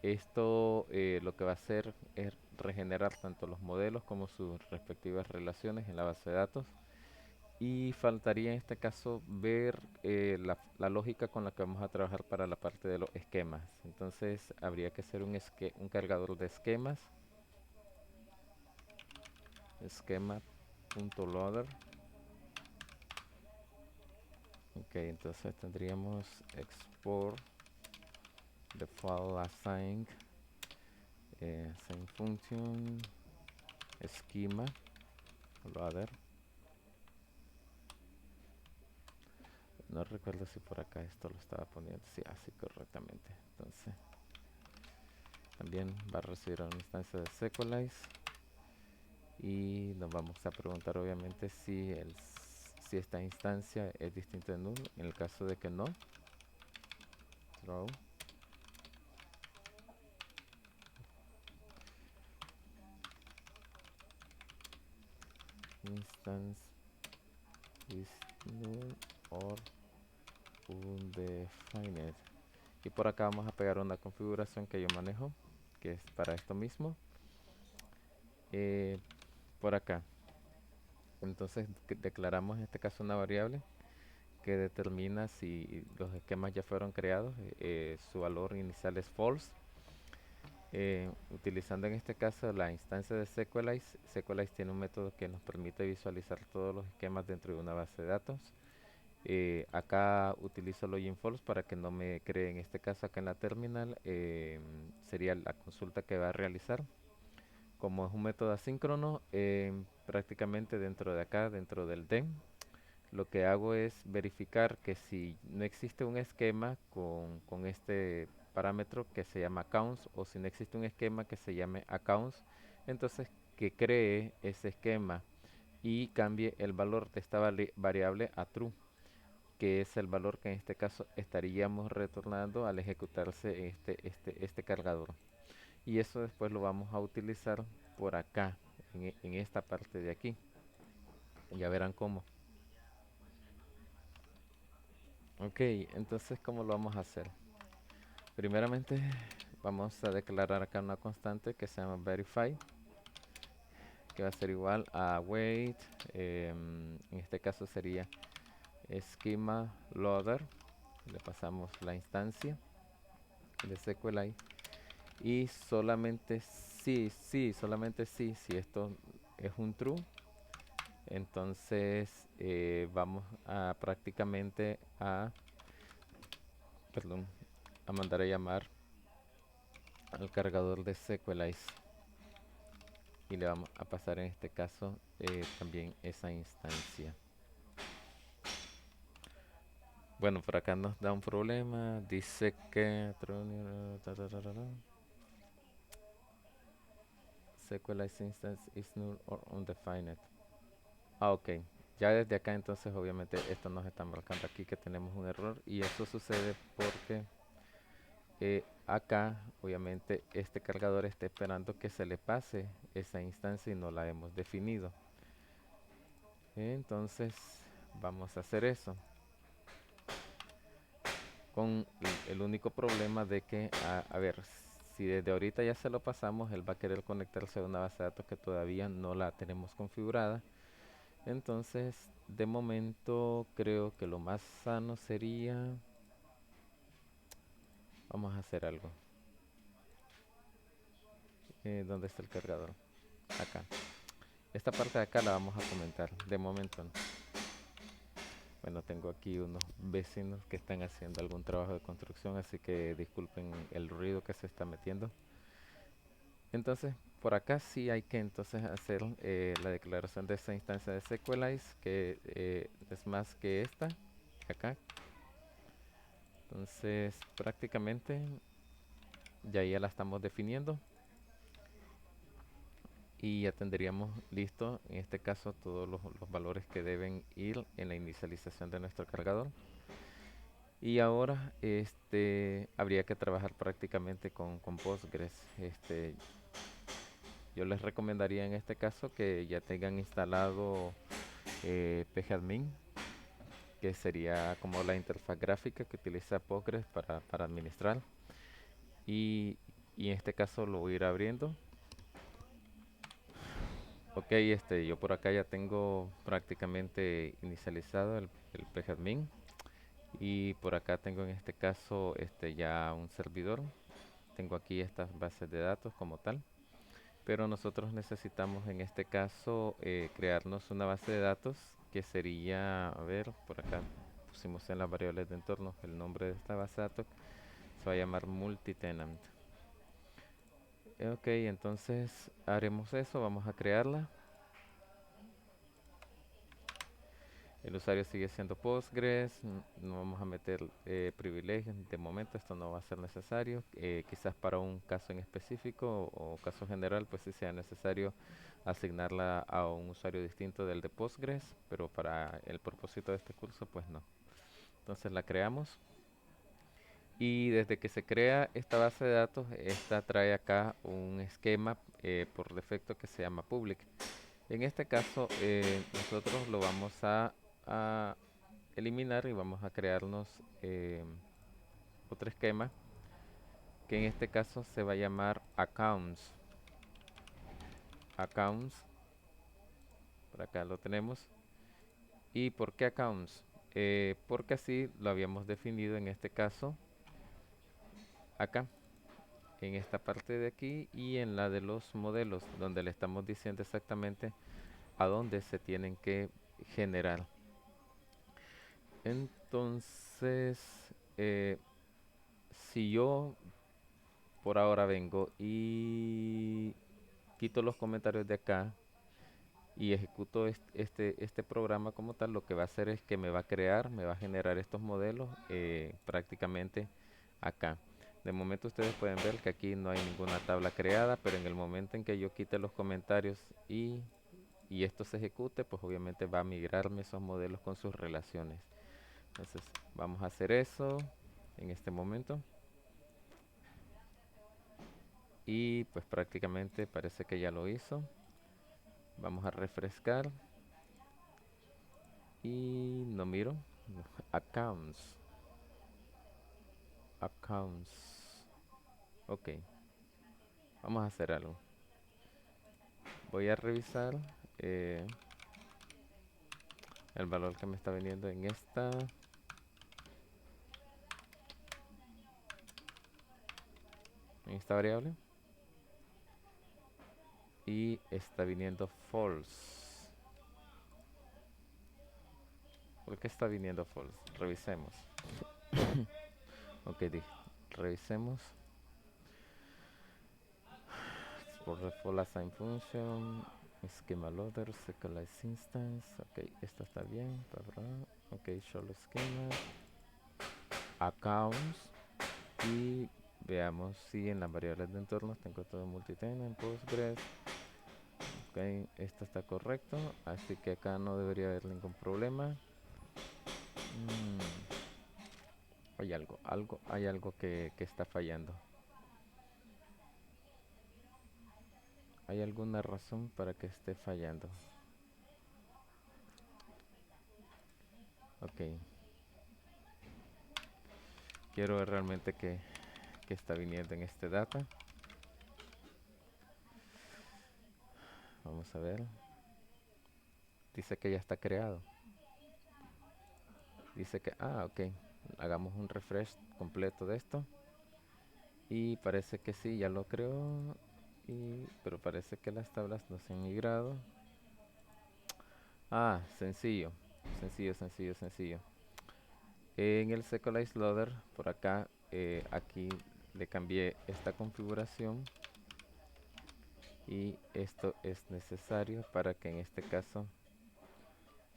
Esto lo que va a hacer es regenerar tanto los modelos como sus respectivas relaciones en la base de datos. Y faltaría en este caso ver la lógica con la que vamos a trabajar para la parte de los esquemas. Entonces habría que hacer un cargador de esquemas. Esquema.loader. Ok, entonces tendríamos export the file assign function schema loader. No recuerdo si por acá esto lo estaba poniendo, sí, así correctamente. Entonces también va a recibir una instancia de Sequelize y nos vamos a preguntar obviamente si esta instancia es distinta de null. En el caso de que no, throw instance is null or undefined. Y por acá vamos a pegar una configuración que yo manejo, que es para esto mismo. Por acá entonces declaramos en este caso una variable que determina si los esquemas ya fueron creados. Su valor inicial es false. Utilizando en este caso la instancia de Sequelize. Sequelize tiene un método que nos permite visualizar todos los esquemas dentro de una base de datos. Acá utilizo login false para que no me cree, en este caso acá en la terminal, sería la consulta que va a realizar. Como es un método asíncrono, prácticamente dentro de acá, dentro del DEM, lo que hago es verificar que si no existe un esquema con este parámetro que se llama accounts, o si no existe un esquema que se llame accounts, entonces que cree ese esquema y cambie el valor de esta variable a true, que es el valor que en este caso estaríamos retornando al ejecutarse este cargador. Y eso después lo vamos a utilizar por acá, en esta parte de aquí. Ya verán cómo. Ok, entonces ¿cómo lo vamos a hacer? Primeramente vamos a declarar acá una constante que se llama verify. que va a ser igual a await, en este caso sería schema loader, le pasamos la instancia de SQLite y solamente solamente si esto es un true, entonces vamos a prácticamente perdón, a mandar a llamar al cargador de SQLite y le vamos a pasar en este caso también esa instancia. Bueno, por acá nos da un problema, dice que SQLite instance is null or undefined. Ok, ya desde acá entonces obviamente esto nos está marcando aquí que tenemos un error y eso sucede porque acá obviamente este cargador está esperando que se le pase esa instancia y no la hemos definido. Entonces vamos a hacer eso con el único problema de que a ver, si desde ahorita ya se lo pasamos, él va a querer conectarse a una base de datos que todavía no la tenemos configurada. Entonces de momento creo que lo más sano sería, vamos a hacer algo. ¿Dónde está el cargador? Acá. Esta parte de acá la vamos a comentar. De momento no. Bueno, tengo aquí unos vecinos que están haciendo algún trabajo de construcción, así que disculpen el ruido que se está metiendo. Entonces, por acá sí hay que entonces hacer la declaración de esa instancia de SQLite, que es más que esta, acá. Entonces, prácticamente ya la estamos definiendo. Y ya tendríamos listo en este caso todos los valores que deben ir en la inicialización de nuestro cargador. Y ahora habría que trabajar prácticamente con Postgres. Yo les recomendaría en este caso que ya tengan instalado pgadmin, que sería como la interfaz gráfica que utiliza Postgres para administrar. Y en este caso lo voy a ir abriendo. Ok, yo por acá ya tengo prácticamente inicializado el pgadmin y por acá tengo en este caso ya un servidor. Tengo aquí estas bases de datos como tal, pero nosotros necesitamos en este caso crearnos una base de datos que sería, a ver, por acá pusimos en las variables de entorno el nombre de esta base de datos, se va a llamar multitenant. Ok, entonces haremos eso, vamos a crearla. El usuario sigue siendo Postgres, no vamos a meter privilegios, de momento esto no va a ser necesario, quizás para un caso en específico o caso general pues sí sea necesario asignarla a un usuario distinto del de Postgres, pero para el propósito de este curso pues no. Entonces la creamos y desde que se crea esta base de datos, esta trae acá un esquema por defecto que se llama public. En este caso nosotros lo vamos a eliminar y vamos a crearnos otro esquema que en este caso se va a llamar accounts. Accounts, por acá lo tenemos. ¿Y por qué accounts? Porque así lo habíamos definido en este caso acá, en esta parte de aquí y en la de los modelos, donde le estamos diciendo exactamente a dónde se tienen que generar. Entonces, si yo por ahora vengo y quito los comentarios de acá y ejecuto este programa como tal, lo que va a hacer es que me va a crear, me va a generar estos modelos prácticamente acá. De momento ustedes pueden ver que aquí no hay ninguna tabla creada, pero en el momento en que yo quite los comentarios y esto se ejecute, pues obviamente va a migrarme esos modelos con sus relaciones. Entonces vamos a hacer eso en este momento. Y pues prácticamente parece que ya lo hizo. Vamos a refrescar. Y no miro. Accounts. Accounts. Ok. Vamos a hacer algo. voy a revisar eh, el valor que me está viniendo en esta variable, y está viniendo false. ¿Por qué está viniendo false? Revisemos. Ok, revisemos. For the full assign function, schema loader, serialize instance. Ok, esto está bien. Ok, show schema, accounts, y veamos si en las variables de entornos tengo todo multitenant, Postgres. Ok, esto está correcto, así que acá no debería haber ningún problema. Hay algo que está fallando. ¿Hay alguna razón para que esté fallando? Ok. Quiero ver realmente qué está viniendo en este data. Vamos a ver. Dice que ya está creado. Dice que, ok. Hagamos un refresh completo de esto. Y parece que sí, ya lo creó. Pero parece que las tablas no se han migrado. Sencillo. Sencillo. En el Serialize Loader, por acá, aquí le cambié esta configuración. Y esto es necesario para que en este caso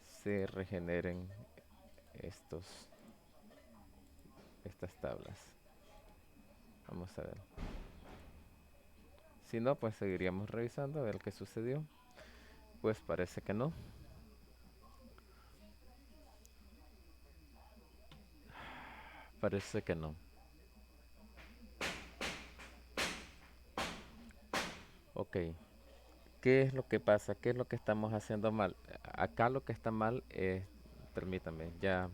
se regeneren estas tablas. Vamos a ver. Si no, pues seguiríamos revisando a ver qué sucedió. Pues parece que no. Parece que no. Ok. ¿Qué es lo que pasa? ¿Qué es lo que estamos haciendo mal? Acá lo que está mal es, permítame, ya.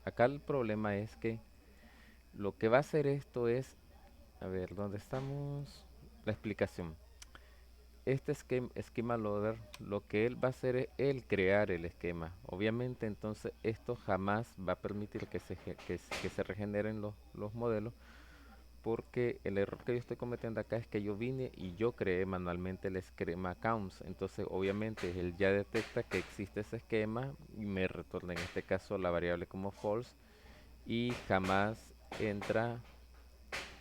Acá el problema es que lo que va a hacer esto es, a ver, ¿dónde estamos? La explicación. Este esquema loader, lo que él va a hacer es él crear el esquema. Obviamente, entonces esto jamás va a permitir que se regeneren los modelos, porque el error que yo estoy cometiendo acá es que yo vine y yo creé manualmente el esquema counts. Entonces, obviamente, él ya detecta que existe ese esquema y me retorna en este caso la variable como false, y jamás entra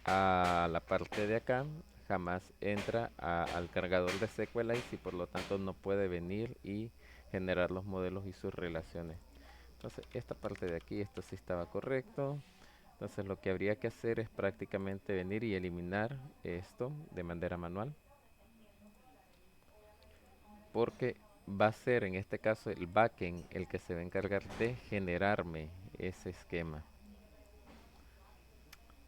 a la parte de acá, jamás entra al cargador de SQLite, y por lo tanto no puede venir y generar los modelos y sus relaciones. Entonces esta parte de aquí, esto sí estaba correcto. Entonces lo que habría que hacer es prácticamente venir y eliminar esto de manera manual, porque va a ser en este caso el backend el que se va a encargar de generarme ese esquema.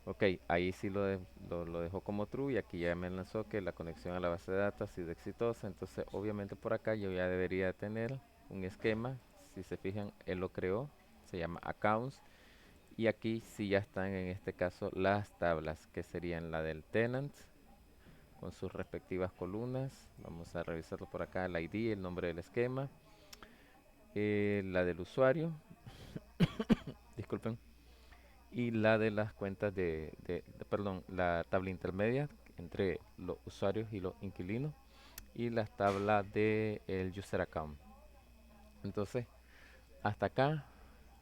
Ok, ahí sí lo dejó como true, y aquí ya me lanzó que la conexión a la base de datos ha sido exitosa. Entonces obviamente por acá yo ya debería tener un esquema. Si se fijan, él lo creó, se llama accounts, y aquí sí ya están en este caso las tablas, que serían la del tenant con sus respectivas columnas. Vamos a revisarlo por acá, el ID, el nombre del esquema, la del usuario, disculpen, y la de las cuentas perdón, la tabla intermedia entre los usuarios y los inquilinos, y las tablas de el user account. Entonces, hasta acá,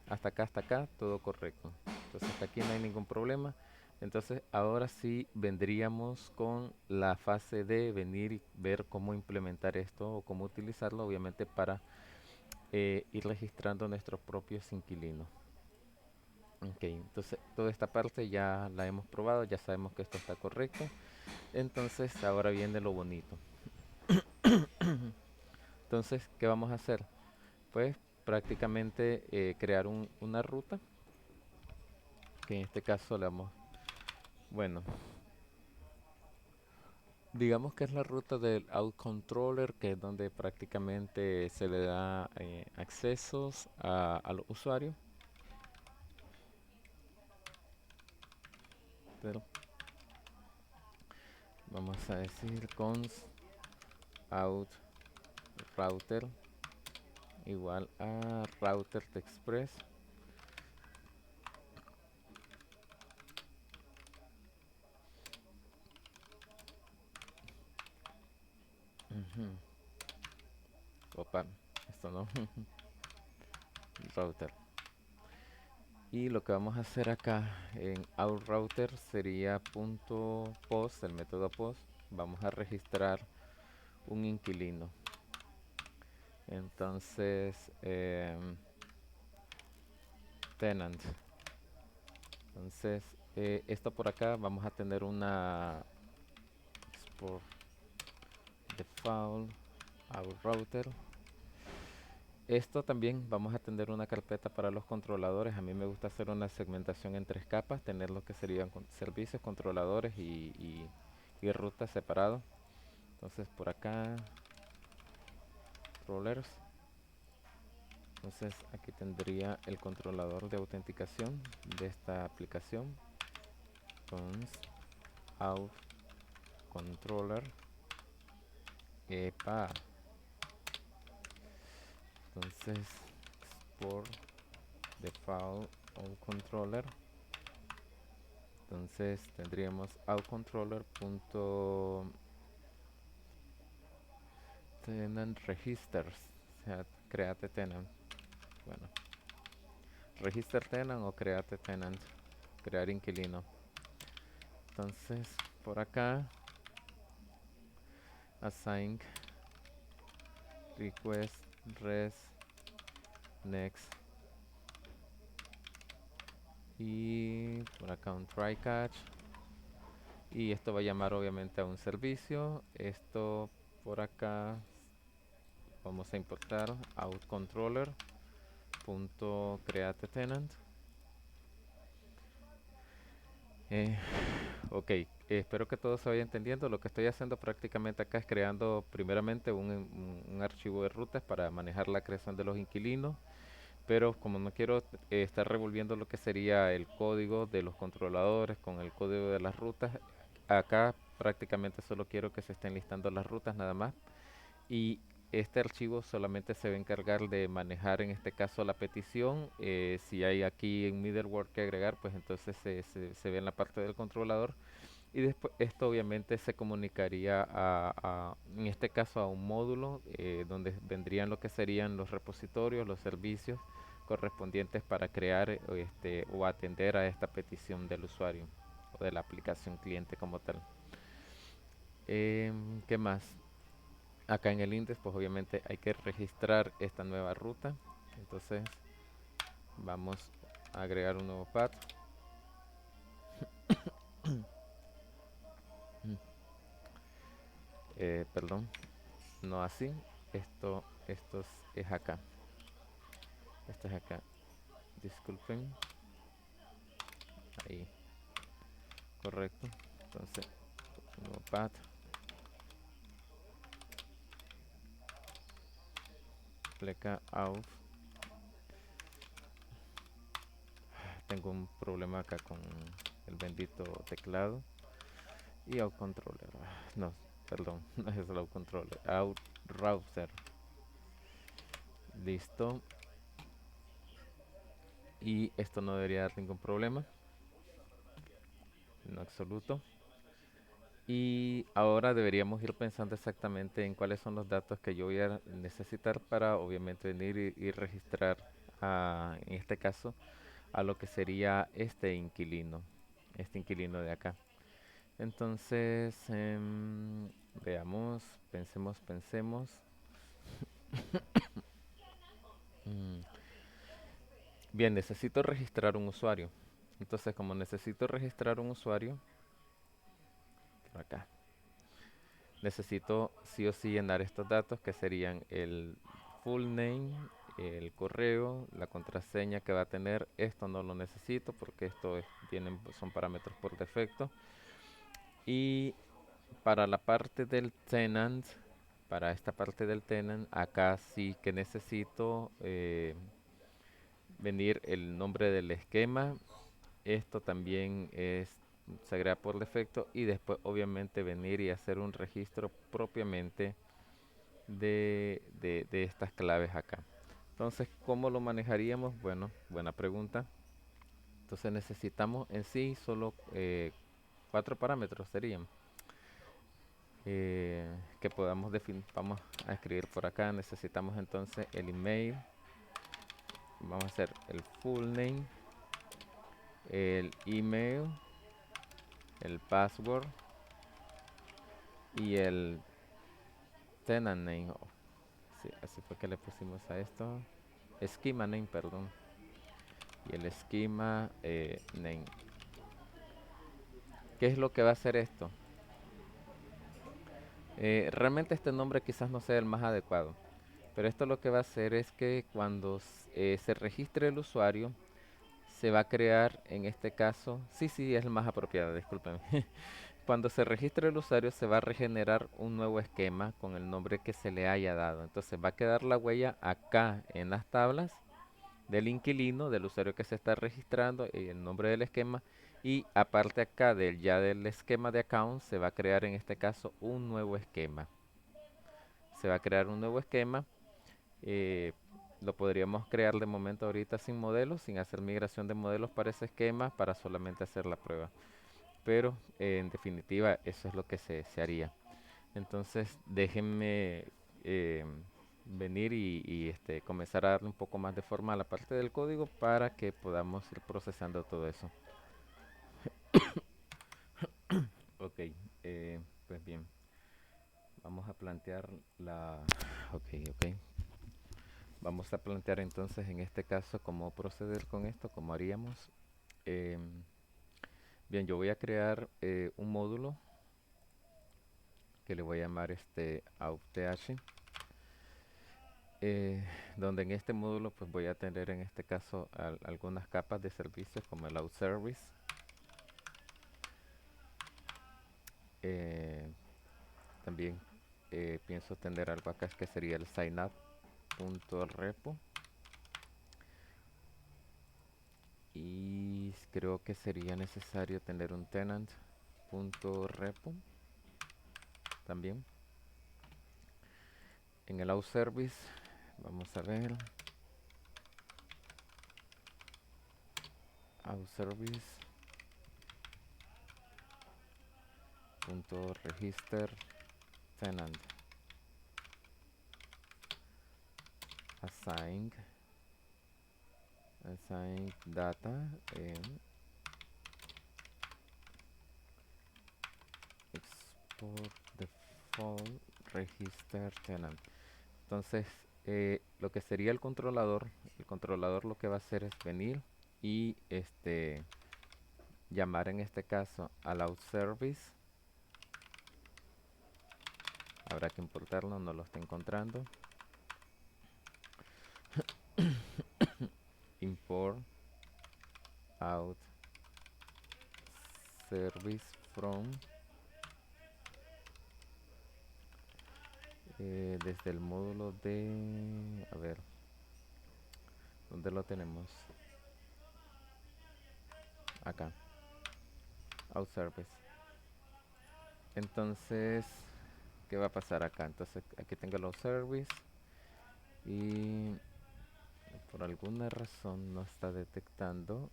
hasta acá, todo correcto. Entonces, hasta aquí no hay ningún problema. Entonces, ahora sí vendríamos con la fase de venir y ver cómo implementar esto o cómo utilizarlo, obviamente, para ir registrando nuestros propios inquilinos. Ok, entonces toda esta parte ya la hemos probado, ya sabemos que esto está correcto. Entonces ahora viene lo bonito. Entonces, ¿qué vamos a hacer? Pues prácticamente crear una ruta, que en este caso le damos, bueno, digamos que es la ruta del out controller, que es donde prácticamente se le da accesos a los usuarios. Pero vamos a decir cons out router igual a router de express. Opa, esto no. Router. Y lo que vamos a hacer acá en outRouter sería punto post, el método post. Vamos a registrar un inquilino. Entonces, tenant. Entonces, esto por acá vamos a tener una export default outRouter. Esto también vamos a tener una carpeta para los controladores. A mí me gusta hacer una segmentación en 3 capas, tener lo que serían servicios, controladores y rutas separados. Entonces por acá, controllers. Entonces aquí tendría el controlador de autenticación de esta aplicación. Const out controller. Epa. Entonces export default out controller. Entonces tendríamos outController.tenant registers, o sea, create tenant. Bueno, register tenant o create tenant, crear inquilino. Entonces por acá assign request res next y por acá un try catch, y esto va a llamar obviamente a un servicio. Esto por acá vamos a importar outController.createTenant. Ok, espero que todo se vaya entendiendo. Lo que estoy haciendo prácticamente acá es creando primeramente un archivo de rutas para manejar la creación de los inquilinos, pero como no quiero estar revolviendo lo que sería el código de los controladores con el código de las rutas, acá prácticamente solo quiero que se estén listando las rutas nada más, y este archivo solamente se va a encargar de manejar en este caso la petición. Si hay aquí en middleware que agregar, pues entonces se ve en la parte del controlador, y después esto obviamente se comunicaría en este caso a un módulo donde vendrían lo que serían los repositorios, los servicios correspondientes para crear o atender a esta petición del usuario o de la aplicación cliente como tal. ¿Qué más? Acá en el index pues obviamente hay que registrar esta nueva ruta. Entonces vamos a agregar un nuevo path. Perdón, no así. Esto es acá. Esto es acá. Disculpen. Ahí. Correcto. Entonces, nuevo path. Pleca out. Tengo un problema acá con el bendito teclado. Y out controller. No, perdón, no es el out controller. Out router. Listo. Y esto no debería dar ningún problema en absoluto. Y ahora deberíamos ir pensando exactamente en cuáles son los datos que yo voy a necesitar para obviamente venir y registrar en este caso a lo que sería este inquilino de acá. Entonces, veamos, pensemos. Mm, Bien, necesito registrar un usuario. Entonces, como necesito registrar un usuario, por acá, necesito sí o sí llenar estos datos que serían el full name, el correo, la contraseña que va a tener. Esto no lo necesito porque son parámetros por defecto. Y para la parte del tenant, para esta parte del tenant, acá sí que necesito venir el nombre del esquema. Esto también se agrega por defecto, y después obviamente venir y hacer un registro propiamente de estas claves acá. Entonces, ¿cómo lo manejaríamos? Bueno, buena pregunta. Entonces necesitamos en sí solo 4 parámetros serían que podamos definir. Vamos a escribir por acá. Necesitamos entonces el email. Vamos a hacer el full name, el email, el password y el tenant name. Oh, sí, así fue que le pusimos a esto. Schema name, perdón. Y el schema name. ¿Qué es lo que va a hacer esto? Realmente este nombre quizás no sea el más adecuado, pero esto lo que va a hacer es que cuando se registre el usuario, se va a crear, en este caso, sí, es el más apropiado, discúlpeme. Cuando se registre el usuario, se va a regenerar un nuevo esquema con el nombre que se le haya dado. Entonces va a quedar la huella acá en las tablas del inquilino, del usuario que se está registrando y el nombre del esquema. Y aparte acá del esquema de account, se va a crear en este caso un nuevo esquema. Se va a crear un nuevo esquema. eh, lo podríamos crear de momento ahorita sin modelos, sin hacer migración de modelos para ese esquema, para solamente hacer la prueba. Pero en definitiva eso es lo que se haría. Entonces déjenme eh, venir y comenzar a darle un poco más de forma a la parte del código para que podamos ir procesando todo eso. Ok, pues bien, vamos a plantear la... Ok. Vamos a plantear entonces en este caso cómo proceder con esto, cómo haríamos. Em, bien, yo voy a crear un módulo que le voy a llamar outh, donde en este módulo pues voy a tener en este caso algunas capas de servicios como el out service. Eh, también pienso tener algo acá que sería el signup.repo, y creo que sería necesario tener un tenant.repo también. En el out service vamos a ver out service register tenant assign data export default register tenant. Entonces lo que sería el controlador lo que va a hacer es venir y llamar en este caso al out service. Habrá que importarlo, no lo está encontrando. Import out service from desde el módulo de... A ver, ¿dónde lo tenemos? Acá, out service. Entonces, ¿qué va a pasar acá? Entonces, aquí tengo el out service y por alguna razón no está detectando.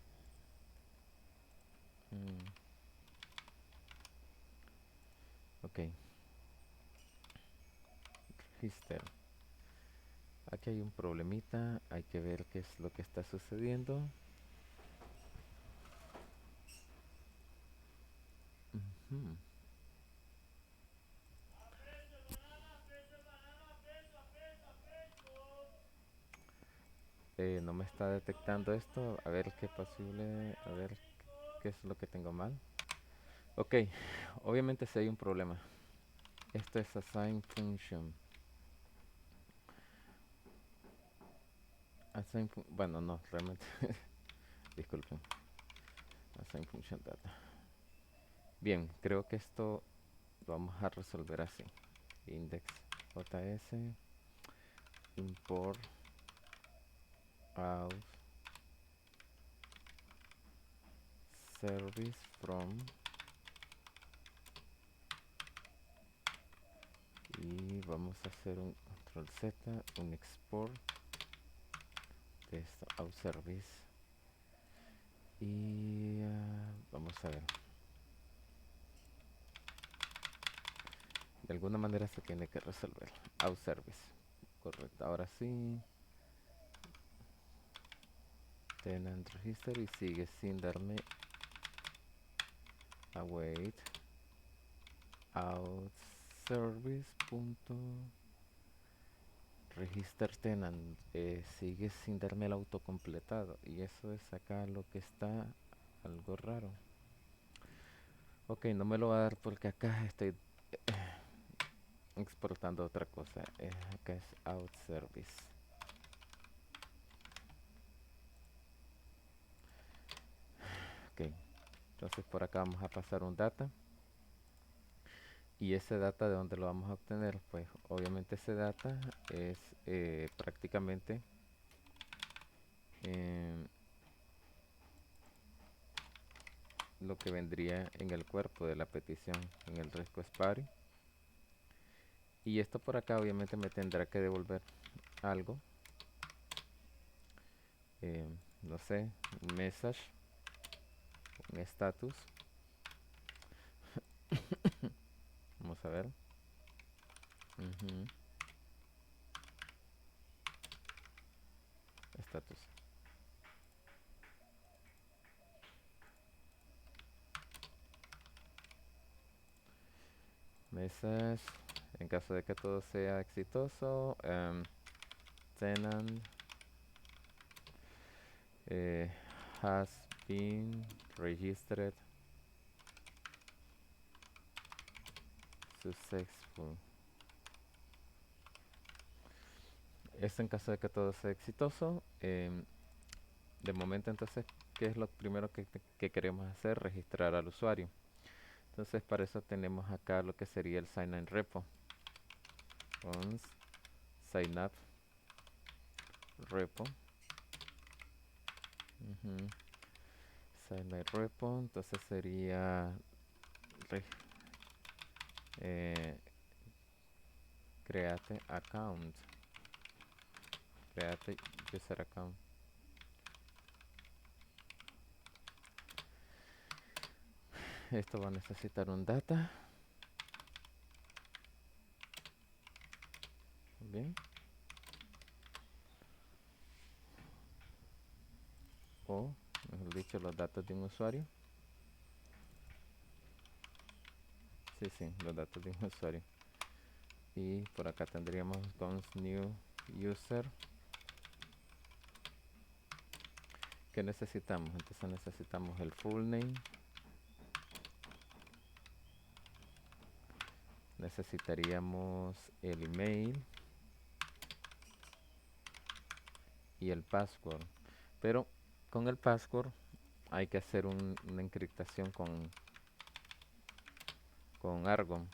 Ok, register. Aquí hay un problemita, hay que ver qué es lo que está sucediendo. Ujú. No me está detectando esto. A ver qué posible, a ver qué es lo que tengo mal. Ok, obviamente si hay un problema. Esto es assign function. Bueno, no, realmente. Disculpen. Assign function data. Bien, creo que esto lo vamos a resolver así. Index.js import out service from, y vamos a hacer un control Z, un export de esto out service y vamos a ver, de alguna manera se tiene que resolver out service, correcto. Ahora sí, tenant register y sigue sin darme await out service punto register tenant, sigue sin darme el autocompletado y eso es acá lo que está algo raro. Ok, no me lo va a dar porque acá estoy exportando otra cosa. Acá es out service. Ok, entonces por acá vamos a pasar un data. Y ese data, ¿de dónde lo vamos a obtener? Pues obviamente ese data es prácticamente lo que vendría en el cuerpo de la petición, en el request party. Y esto por acá obviamente me tendrá que devolver algo. No sé, un message, un status. Vamos a ver. Status. Message. En caso de que todo sea exitoso. Tenant has been registered successful. Esto en caso de que todo sea exitoso. De momento entonces, ¿qué es lo primero que queremos hacer? Registrar al usuario. Entonces para eso tenemos acá lo que sería el sign in repo. Once sign up repo. Sign in repo. Entonces sería create account. Create user account. Esto va a necesitar un data. Bien. O, mejor dicho, los datos de un usuario. Sí, los datos de un usuario. Y por acá tendríamos const new user. ¿Qué necesitamos? Entonces necesitamos el full name. Necesitaríamos el email y el password. Pero con el password hay que hacer una encriptación con Argon.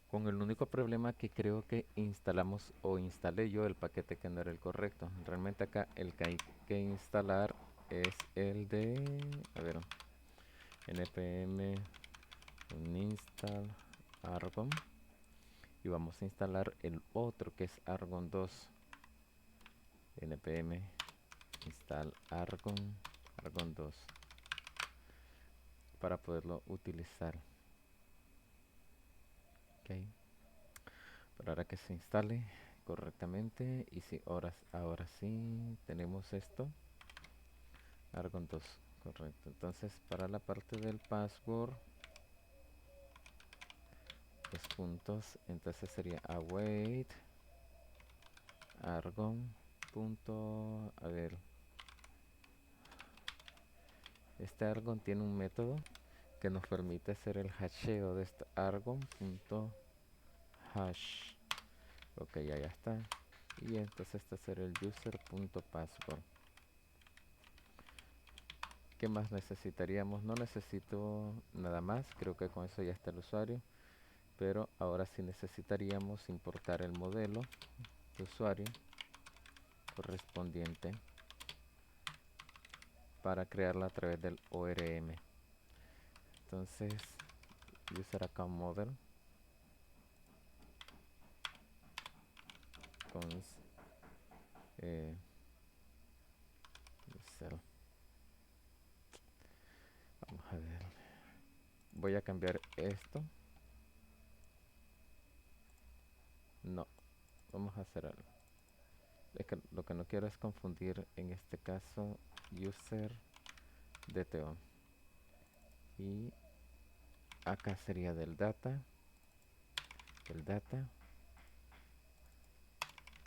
Con el único problema que creo que instalamos o instalé yo el paquete que no era el correcto. Realmente acá el que hay que instalar es el de, a ver, npm uninstall argon y vamos a instalar el otro que es argon 2. npm install argon 2 para poderlo utilizar. Ok, pero ahora que se instale correctamente y si ahora sí tenemos esto, argon 2, correcto. Entonces para la parte del password, los puntos, entonces sería await argon punto, a ver, este argon tiene un método que nos permite hacer el hasheo de este argon.hash. Ok, ya está. Y entonces este será el user.password. ¿Qué más necesitaríamos? No necesito nada más, creo que con eso ya está el usuario. Pero ahora sí necesitaríamos importar el modelo de usuario correspondiente para crearla a través del ORM. Entonces, user account model cons user. Vamos a ver. Voy a cambiar esto. No, vamos a hacer algo. Es que lo que no quiero es confundir en este caso user DTO. Y acá sería del data, el data,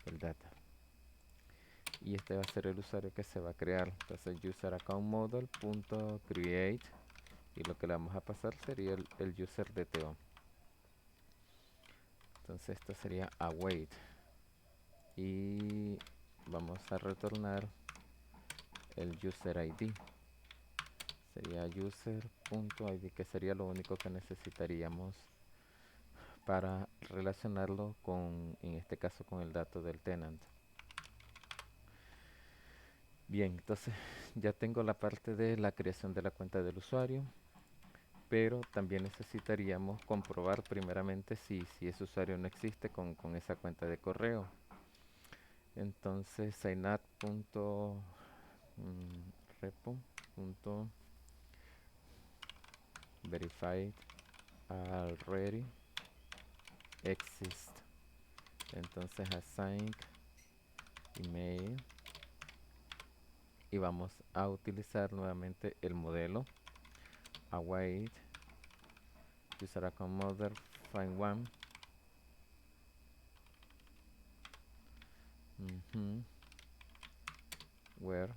el data. Y este va a ser el usuario que se va a crear. Entonces user account model punto create, y lo que le vamos a pasar sería el user DTO. Entonces esto sería await, y vamos a retornar el user ID. Sería user.id, que sería lo único que necesitaríamos para relacionarlo con, en este caso, con el dato del tenant. Bien, entonces ya tengo la parte de la creación de la cuenta del usuario, pero también necesitaríamos comprobar primeramente si ese usuario no existe con esa cuenta de correo. Entonces signup.repo.verified already exist. Entonces assign email, y vamos a utilizar nuevamente el modelo await user account model find one. Where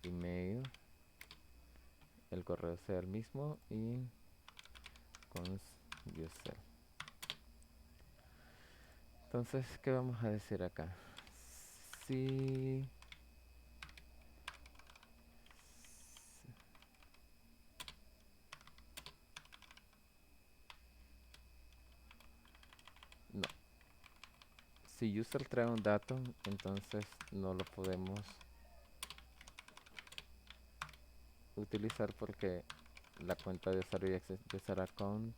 email, el correo sea el mismo, y cons user. Entonces, ¿qué vamos a decir acá? Si no, si user trae un dato, entonces no lo podemos utilizar porque la cuenta de usuario ya existe. User account,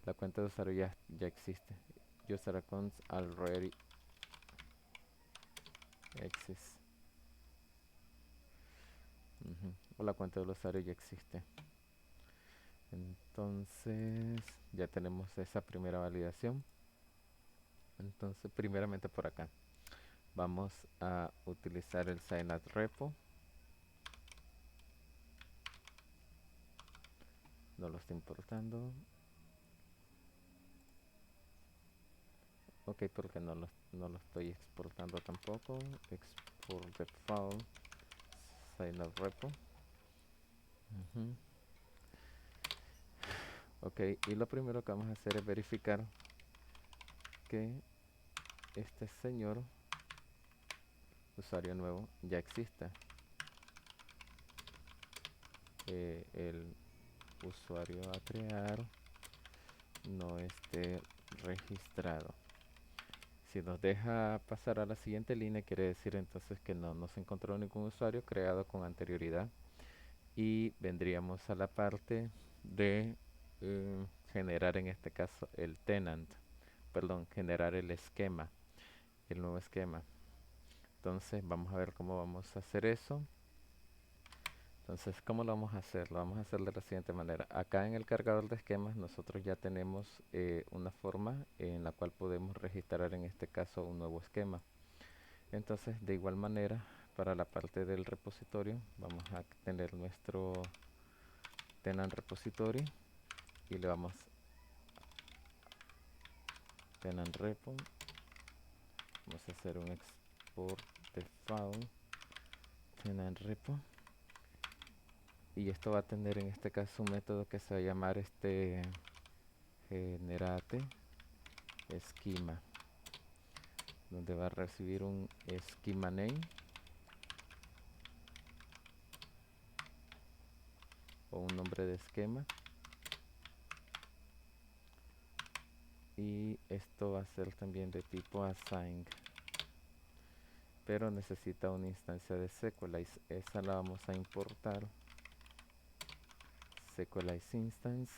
la cuenta de usuario ya existe. User accounts already exist. O la cuenta del usuario ya existe. Entonces ya tenemos esa primera validación. Entonces primeramente por acá vamos a utilizar el signup repo. No lo estoy importando. Ok, porque no lo estoy exportando tampoco. Export default signup repo. Ok, y lo primero que vamos a hacer es verificar que este señor usuario nuevo ya exista. El usuario a crear no esté registrado. Si nos deja pasar a la siguiente línea, quiere decir entonces que no se encontró ningún usuario creado con anterioridad, y vendríamos a la parte de generar en este caso el tenant, perdón, generar el esquema, el nuevo esquema. Entonces vamos a ver cómo vamos a hacer eso. Entonces, ¿cómo lo vamos a hacer? Lo vamos a hacer de la siguiente manera. Acá en el cargador de esquemas nosotros ya tenemos una forma en la cual podemos registrar en este caso un nuevo esquema. Entonces, de igual manera, para la parte del repositorio vamos a tener nuestro tenant repository, y le vamos tenant repo. Vamos a hacer un export default tenant repo, y esto va a tener en este caso un método que se va a llamar generate esquema, donde va a recibir un esquema name o un nombre de esquema, y esto va a ser también de tipo assign. pero necesita una instancia de Sequelize. Esa la vamos a importar. Sequelize instance.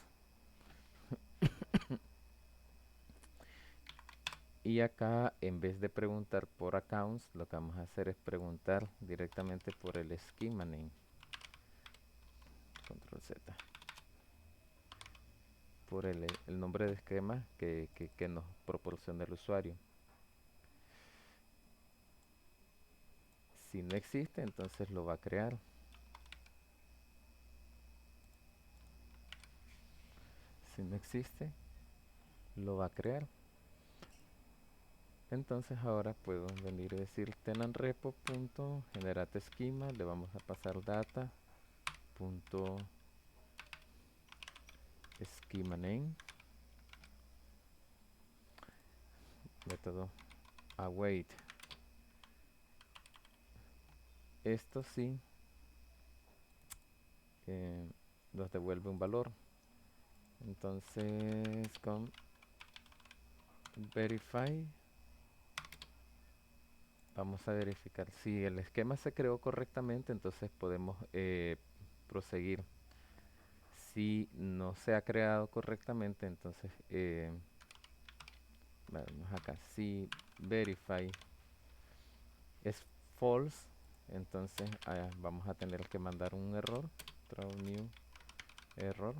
Y acá, en vez de preguntar por accounts, lo que vamos a hacer es preguntar directamente por el schema name. Control Z. Por el nombre de esquema que nos proporciona el usuario. Si no existe, entonces lo va a crear. Si no existe, lo va a crear. Entonces ahora puedo venir y decir tenant repo.generate schema, le vamos a pasar data punto schema name, método await. Esto sí nos devuelve un valor. Entonces con verify vamos a verificar si el esquema se creó correctamente, entonces podemos proseguir. Si no se ha creado correctamente, entonces vamos acá, si verify es false, entonces vamos a tener que mandar un error, throw new error,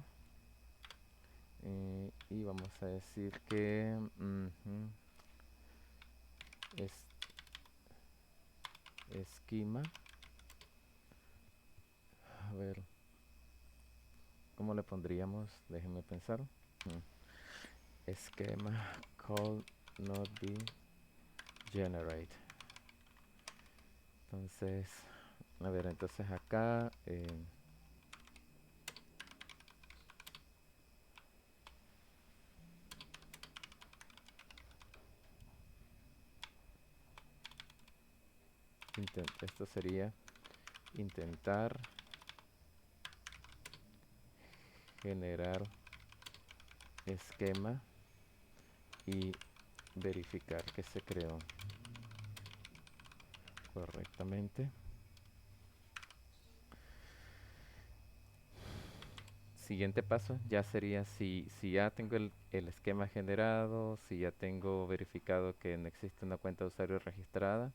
y vamos a decir que es esquema, a ver, ¿cómo le pondríamos? Déjenme pensar. Esquema call not be generate. Entonces, a ver, entonces acá esto sería intentar generar esquema y verificar que se creó correctamente. Siguiente paso ya sería si ya tengo el esquema generado, si ya tengo verificado que no existe una cuenta de usuario registrada,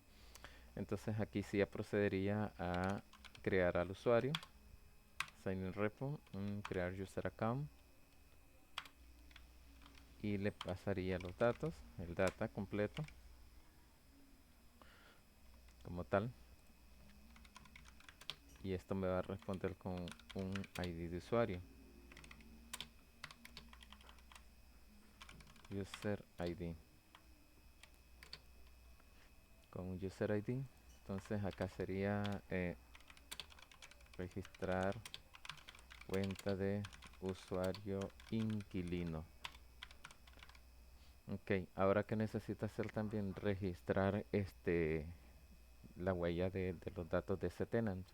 entonces aquí sí ya procedería a crear al usuario, sign in repo, crear user account, y le pasaría los datos, el data completo como tal, y esto me va a responder con un ID de usuario, user ID, con un user ID. Entonces acá sería registrar cuenta de usuario inquilino. Ok, ahora que necesita hacer también registrar la huella de los datos de ese tenant.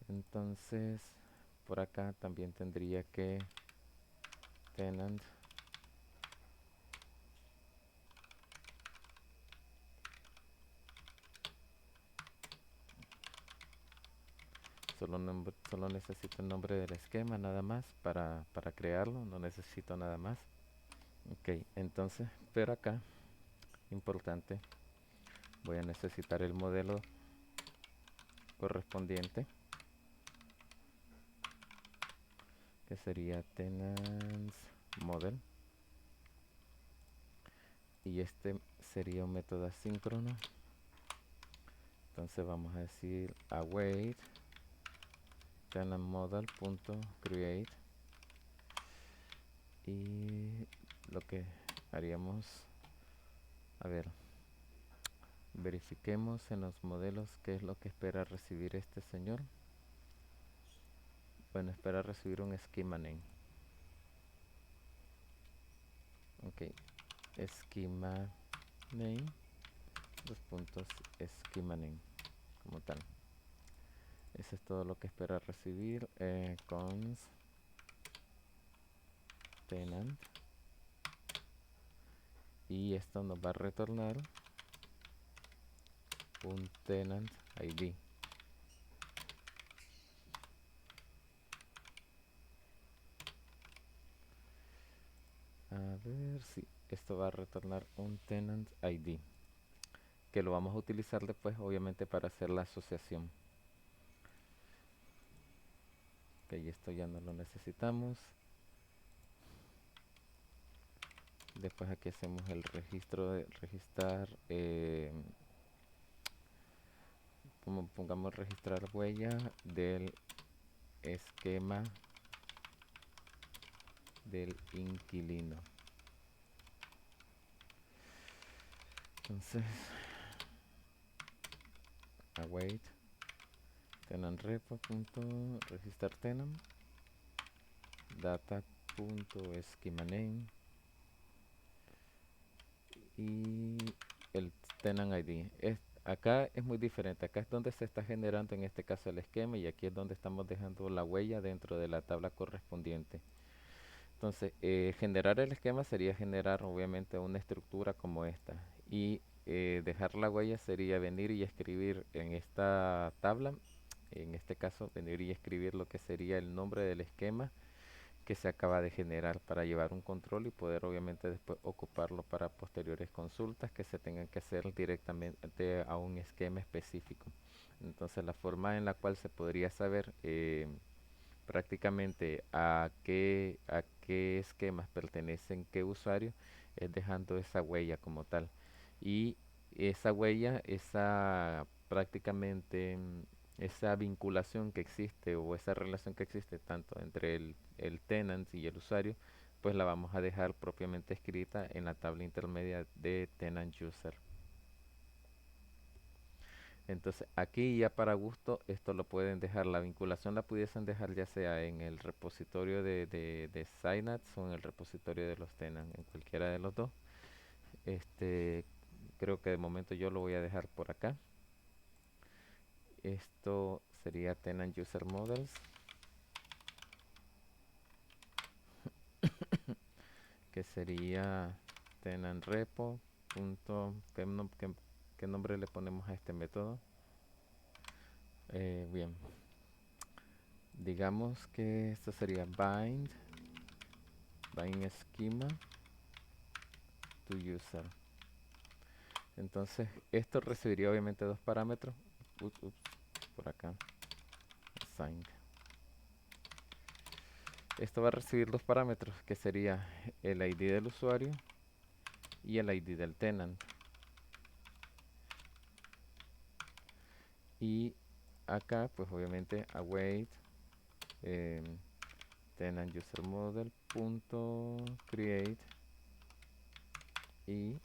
Entonces por acá también tendría que tenant solo necesito el nombre del esquema nada más para crearlo, no necesito nada más. Ok, entonces, pero acá, importante, voy a necesitar el modelo correspondiente, que sería tenants model, y este sería un método asíncrono. Entonces vamos a decir await tenant model.create, y lo que haríamos, a ver, verifiquemos en los modelos qué es lo que espera recibir este señor. Bueno, espera recibir un schema name. Ok, schema name, dos puntos, schema name, como tal. Eso es todo lo que espera recibir. Const tenant, y esto nos va a retornar un tenant ID. A ver si esto va a retornar un tenant ID, que lo vamos a utilizar después obviamente para hacer la asociación. Ok, esto ya no lo necesitamos. Después aquí hacemos el registro de registrar, como pongamos registrar huella del esquema del inquilino. Entonces, await tenant repo.registrar tenant data.schema name y el tenant ID. Acá es muy diferente. Acá es donde se está generando en este caso el esquema y aquí es donde estamos dejando la huella dentro de la tabla correspondiente. Entonces, generar el esquema sería generar obviamente una estructura como esta y dejar la huella sería venir y escribir en esta tabla, en este caso venir y escribir lo que sería el nombre del esquema que se acaba de generar para llevar un control y poder obviamente después ocuparlo para posteriores consultas que se tengan que hacer directamente a un esquema específico. Entonces la forma en la cual se podría saber prácticamente a qué esquemas pertenecen qué usuario es dejando esa huella como tal. Y esa huella, esa prácticamente esa vinculación que existe o esa relación que existe tanto entre el tenant y el usuario, pues la vamos a dejar propiamente escrita en la tabla intermedia de tenant user. Entonces aquí ya para gusto esto lo pueden dejar, la vinculación la pudiesen dejar ya sea en el repositorio de Synapse o en el repositorio de los tenants, en cualquiera de los dos. Creo que de momento yo lo voy a dejar por acá. Esto sería tenant user models, que sería tenant repo. ¿Qué nombre le ponemos a este método? Bien, digamos que esto sería bind schema to user. Entonces esto recibiría obviamente dos parámetros. Por acá assigned. Esto va a recibir dos parámetros que sería el ID del usuario y el ID del tenant. Y acá pues obviamente await tenant user model punto create, y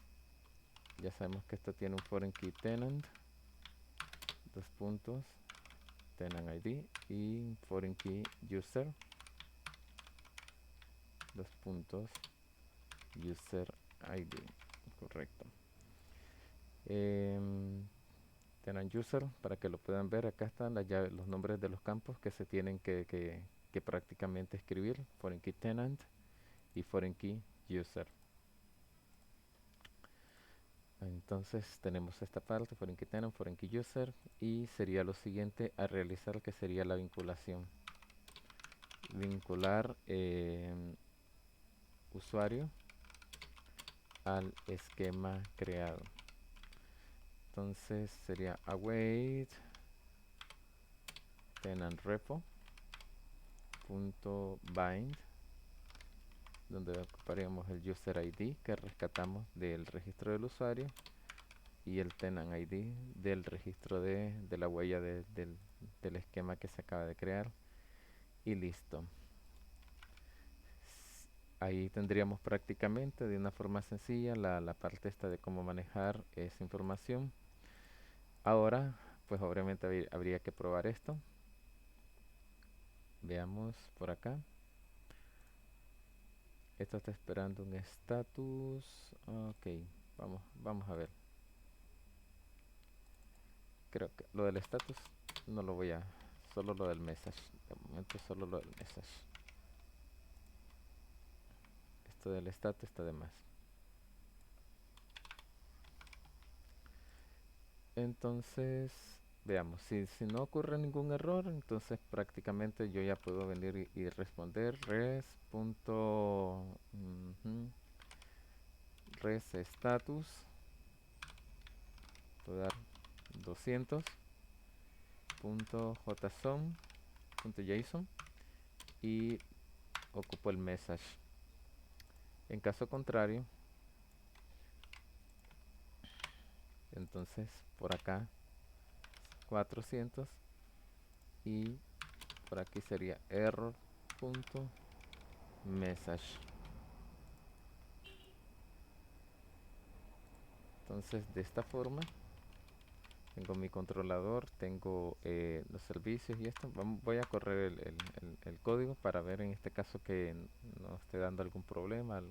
ya sabemos que esto tiene un foreign key tenant, dos puntos, tenant ID y foreign key user, dos puntos, user ID, correcto. Tenant user, para que lo puedan ver, acá están las llaves, los nombres de los campos que se tienen que prácticamente escribir: foreign key tenant y foreign key user. Entonces tenemos esta parte, foreign key tenant, foreign key user, y sería lo siguiente a realizar, que sería la vinculación. Vincular usuario al esquema creado. Entonces sería await tenant repo punto bind, donde ocuparíamos el user ID que rescatamos del registro del usuario y el tenant ID del registro de la huella del esquema que se acaba de crear, y listo. Ahí tendríamos prácticamente de una forma sencilla la parte esta de cómo manejar esa información. Ahora pues obviamente habría que probar esto. Veamos por acá. Esto está esperando un status. Ok, vamos a ver. Creo que lo del status no lo voy a, solo lo del message. De momento solo lo del message. Esto del status está de más. Entonces, veamos, si no ocurre ningún error, entonces prácticamente yo ya puedo venir y responder res status, voy a dar 200.json.json y ocupo el message. En caso contrario, entonces por acá 400 y por aquí sería error.message. Entonces de esta forma tengo mi controlador, tengo los servicios y esto. Voy a correr el código para ver en este caso que no esté dando algún problema,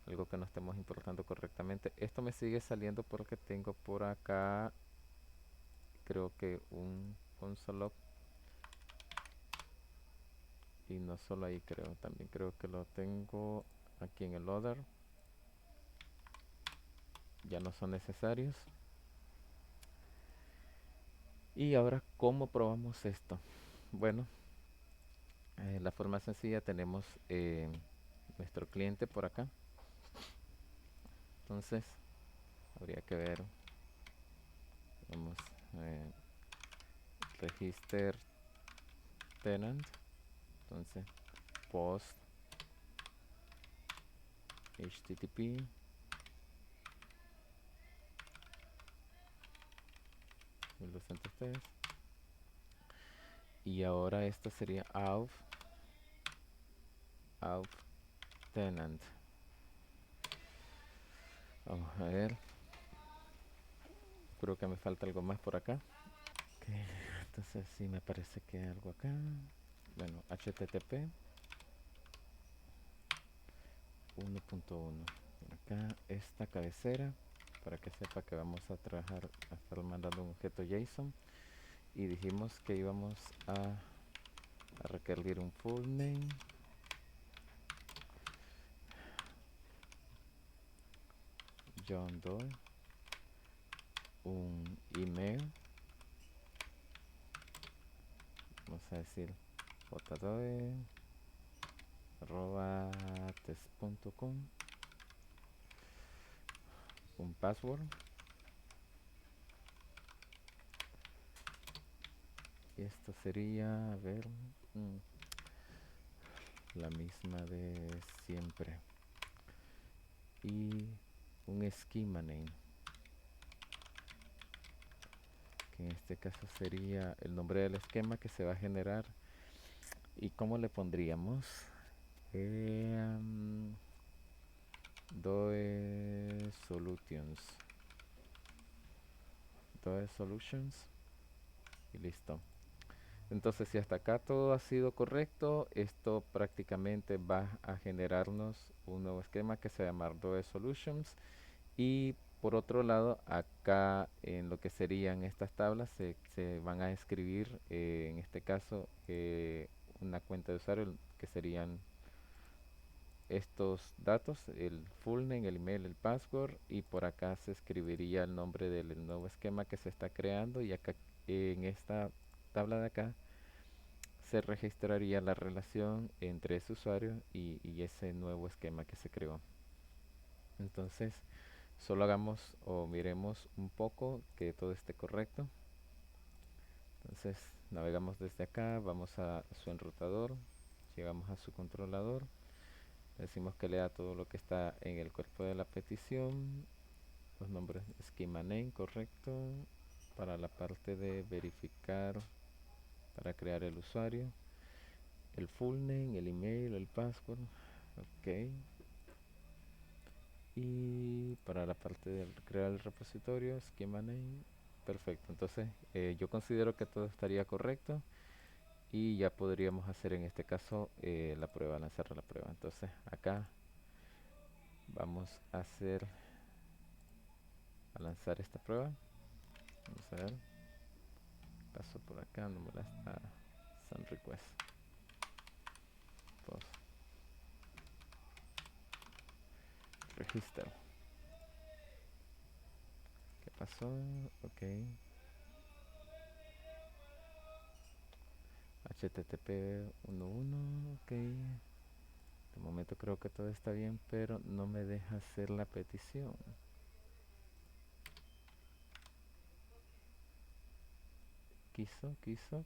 algo que no estemos importando correctamente. Esto me sigue saliendo porque tengo por acá, creo que un console log. Y no solo ahí creo, también creo que lo tengo aquí en el other. Ya no son necesarios. Y ahora, ¿cómo probamos esto? Bueno, la forma sencilla, tenemos nuestro cliente por acá. Entonces, habría que ver, vamos, register tenant. Entonces, post http y ahora esto sería out tenant. Vamos a ver, creo que me falta algo más por acá. Okay. Entonces sí me parece que hay algo acá. Bueno, http 1.1. Acá esta cabecera para que sepa que vamos a trabajar, a estar mandando un objeto JSON. Y dijimos que íbamos a requerir un full name, John Doe, un email, vamos a decir jdoe@test.com, un password, y esto sería, a ver, la misma de siempre, y un schema name, que en este caso sería el nombre del esquema que se va a generar. ¿Y cómo le pondríamos? Doe Solutions y listo. Entonces, si hasta acá todo ha sido correcto, esto prácticamente va a generarnos un nuevo esquema que se llama Doe Solutions. Y por otro lado, acá en lo que serían estas tablas se van a escribir, en este caso, una cuenta de usuario, que serían estos datos, el full name, el email, el password, y por acá se escribiría el nombre del nuevo esquema que se está creando, y acá en esta tabla de acá se registraría la relación entre ese usuario y ese nuevo esquema que se creó. Entonces, solo hagamos o miremos un poco que todo esté correcto. Entonces, navegamos desde acá, vamos a su enrutador, llegamos a su controlador, decimos que lea todo lo que está en el cuerpo de la petición, los nombres schema name, correcto, para la parte de verificar, para crear el usuario, el full name, el email, el password, ok, y para la parte de crear el repositorio, schema name, perfecto. Entonces yo considero que todo estaría correcto y ya podríamos hacer en este caso la prueba, lanzar la prueba. Entonces acá vamos a lanzar esta prueba. Vamos a ver, paso por acá, no me la está, send request, post, register. pasó? Ok. HTTP 1.1, ok. De momento creo que todo está bien, pero no me deja hacer la petición. Quiso.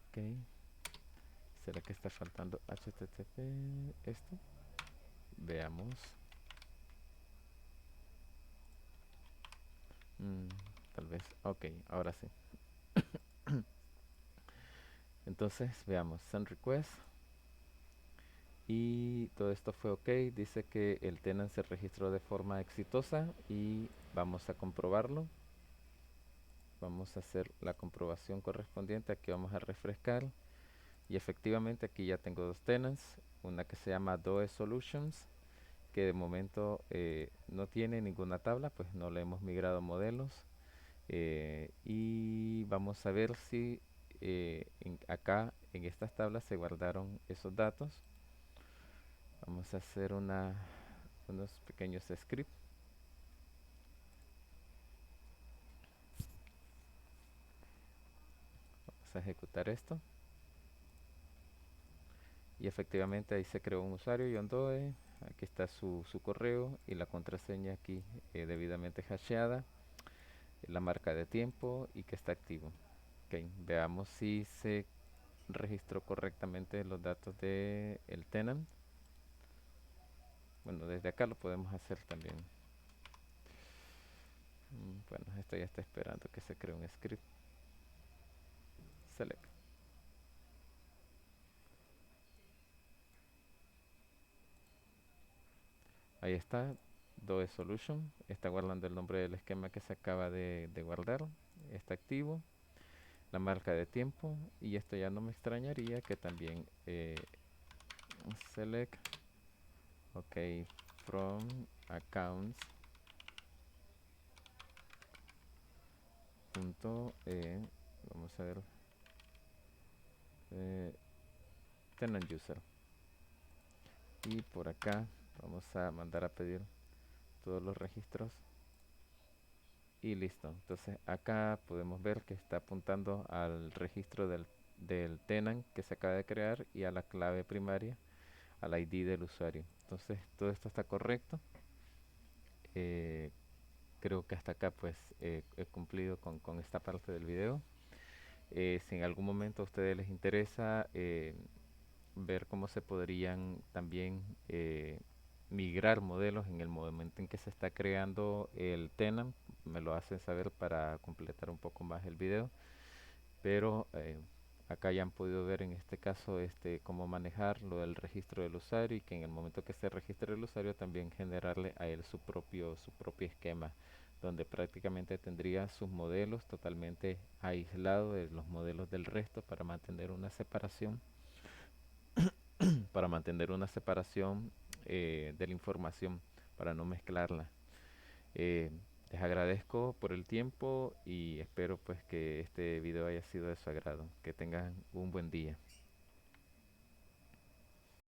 Ok. ¿Será que está faltando HTTP esto? Veamos. Mm, Tal vez. Ok, ahora sí. Entonces, veamos. Send request. Y todo esto fue ok. Dice que el tenant se registró de forma exitosa y vamos a comprobarlo. Vamos a hacer la comprobación correspondiente. Aquí vamos a refrescar. Y efectivamente aquí ya tengo dos tenants. Una que se llama Doe Solutions, que de momento no tiene ninguna tabla, pues no le hemos migrado modelos. Y vamos a ver si acá en estas tablas se guardaron esos datos. Vamos a hacer unos pequeños scripts. Vamos a ejecutar esto. Y efectivamente ahí se creó un usuario, John Doe. Aquí está su correo y la contraseña aquí debidamente hasheada. La marca de tiempo y que está activo. Ok, veamos si se registró correctamente los datos de el tenant. Bueno, desde acá lo podemos hacer también. Bueno, esto ya está esperando que se cree un script. Select. Ahí está. Doe Solution. Está guardando el nombre del esquema que se acaba de guardar. Está activo. La marca de tiempo. Y esto ya no me extrañaría que también select. Ok. From accounts. Vamos a ver. eh, Tenant user. Y por acá vamos a mandar a pedir todos los registros y listo. Entonces acá podemos ver que está apuntando al registro del tenant que se acaba de crear y a la clave primaria, al ID del usuario. Entonces todo esto está correcto. Eh, Creo que hasta acá pues he cumplido con esta parte del video. Si en algún momento a ustedes les interesa ver cómo se podrían también migrar modelos en el momento en que se está creando el tenant, me lo hacen saber para completar un poco más el video. Pero acá ya han podido ver en este caso cómo manejar lo del registro del usuario y que en el momento que se registre el usuario también generarle a él su propio esquema, donde prácticamente tendría sus modelos totalmente aislados de los modelos del resto para mantener una separación de la información, para no mezclarla. Eh, Les agradezco por el tiempo y espero pues que este video haya sido de su agrado. Que tengan un buen día.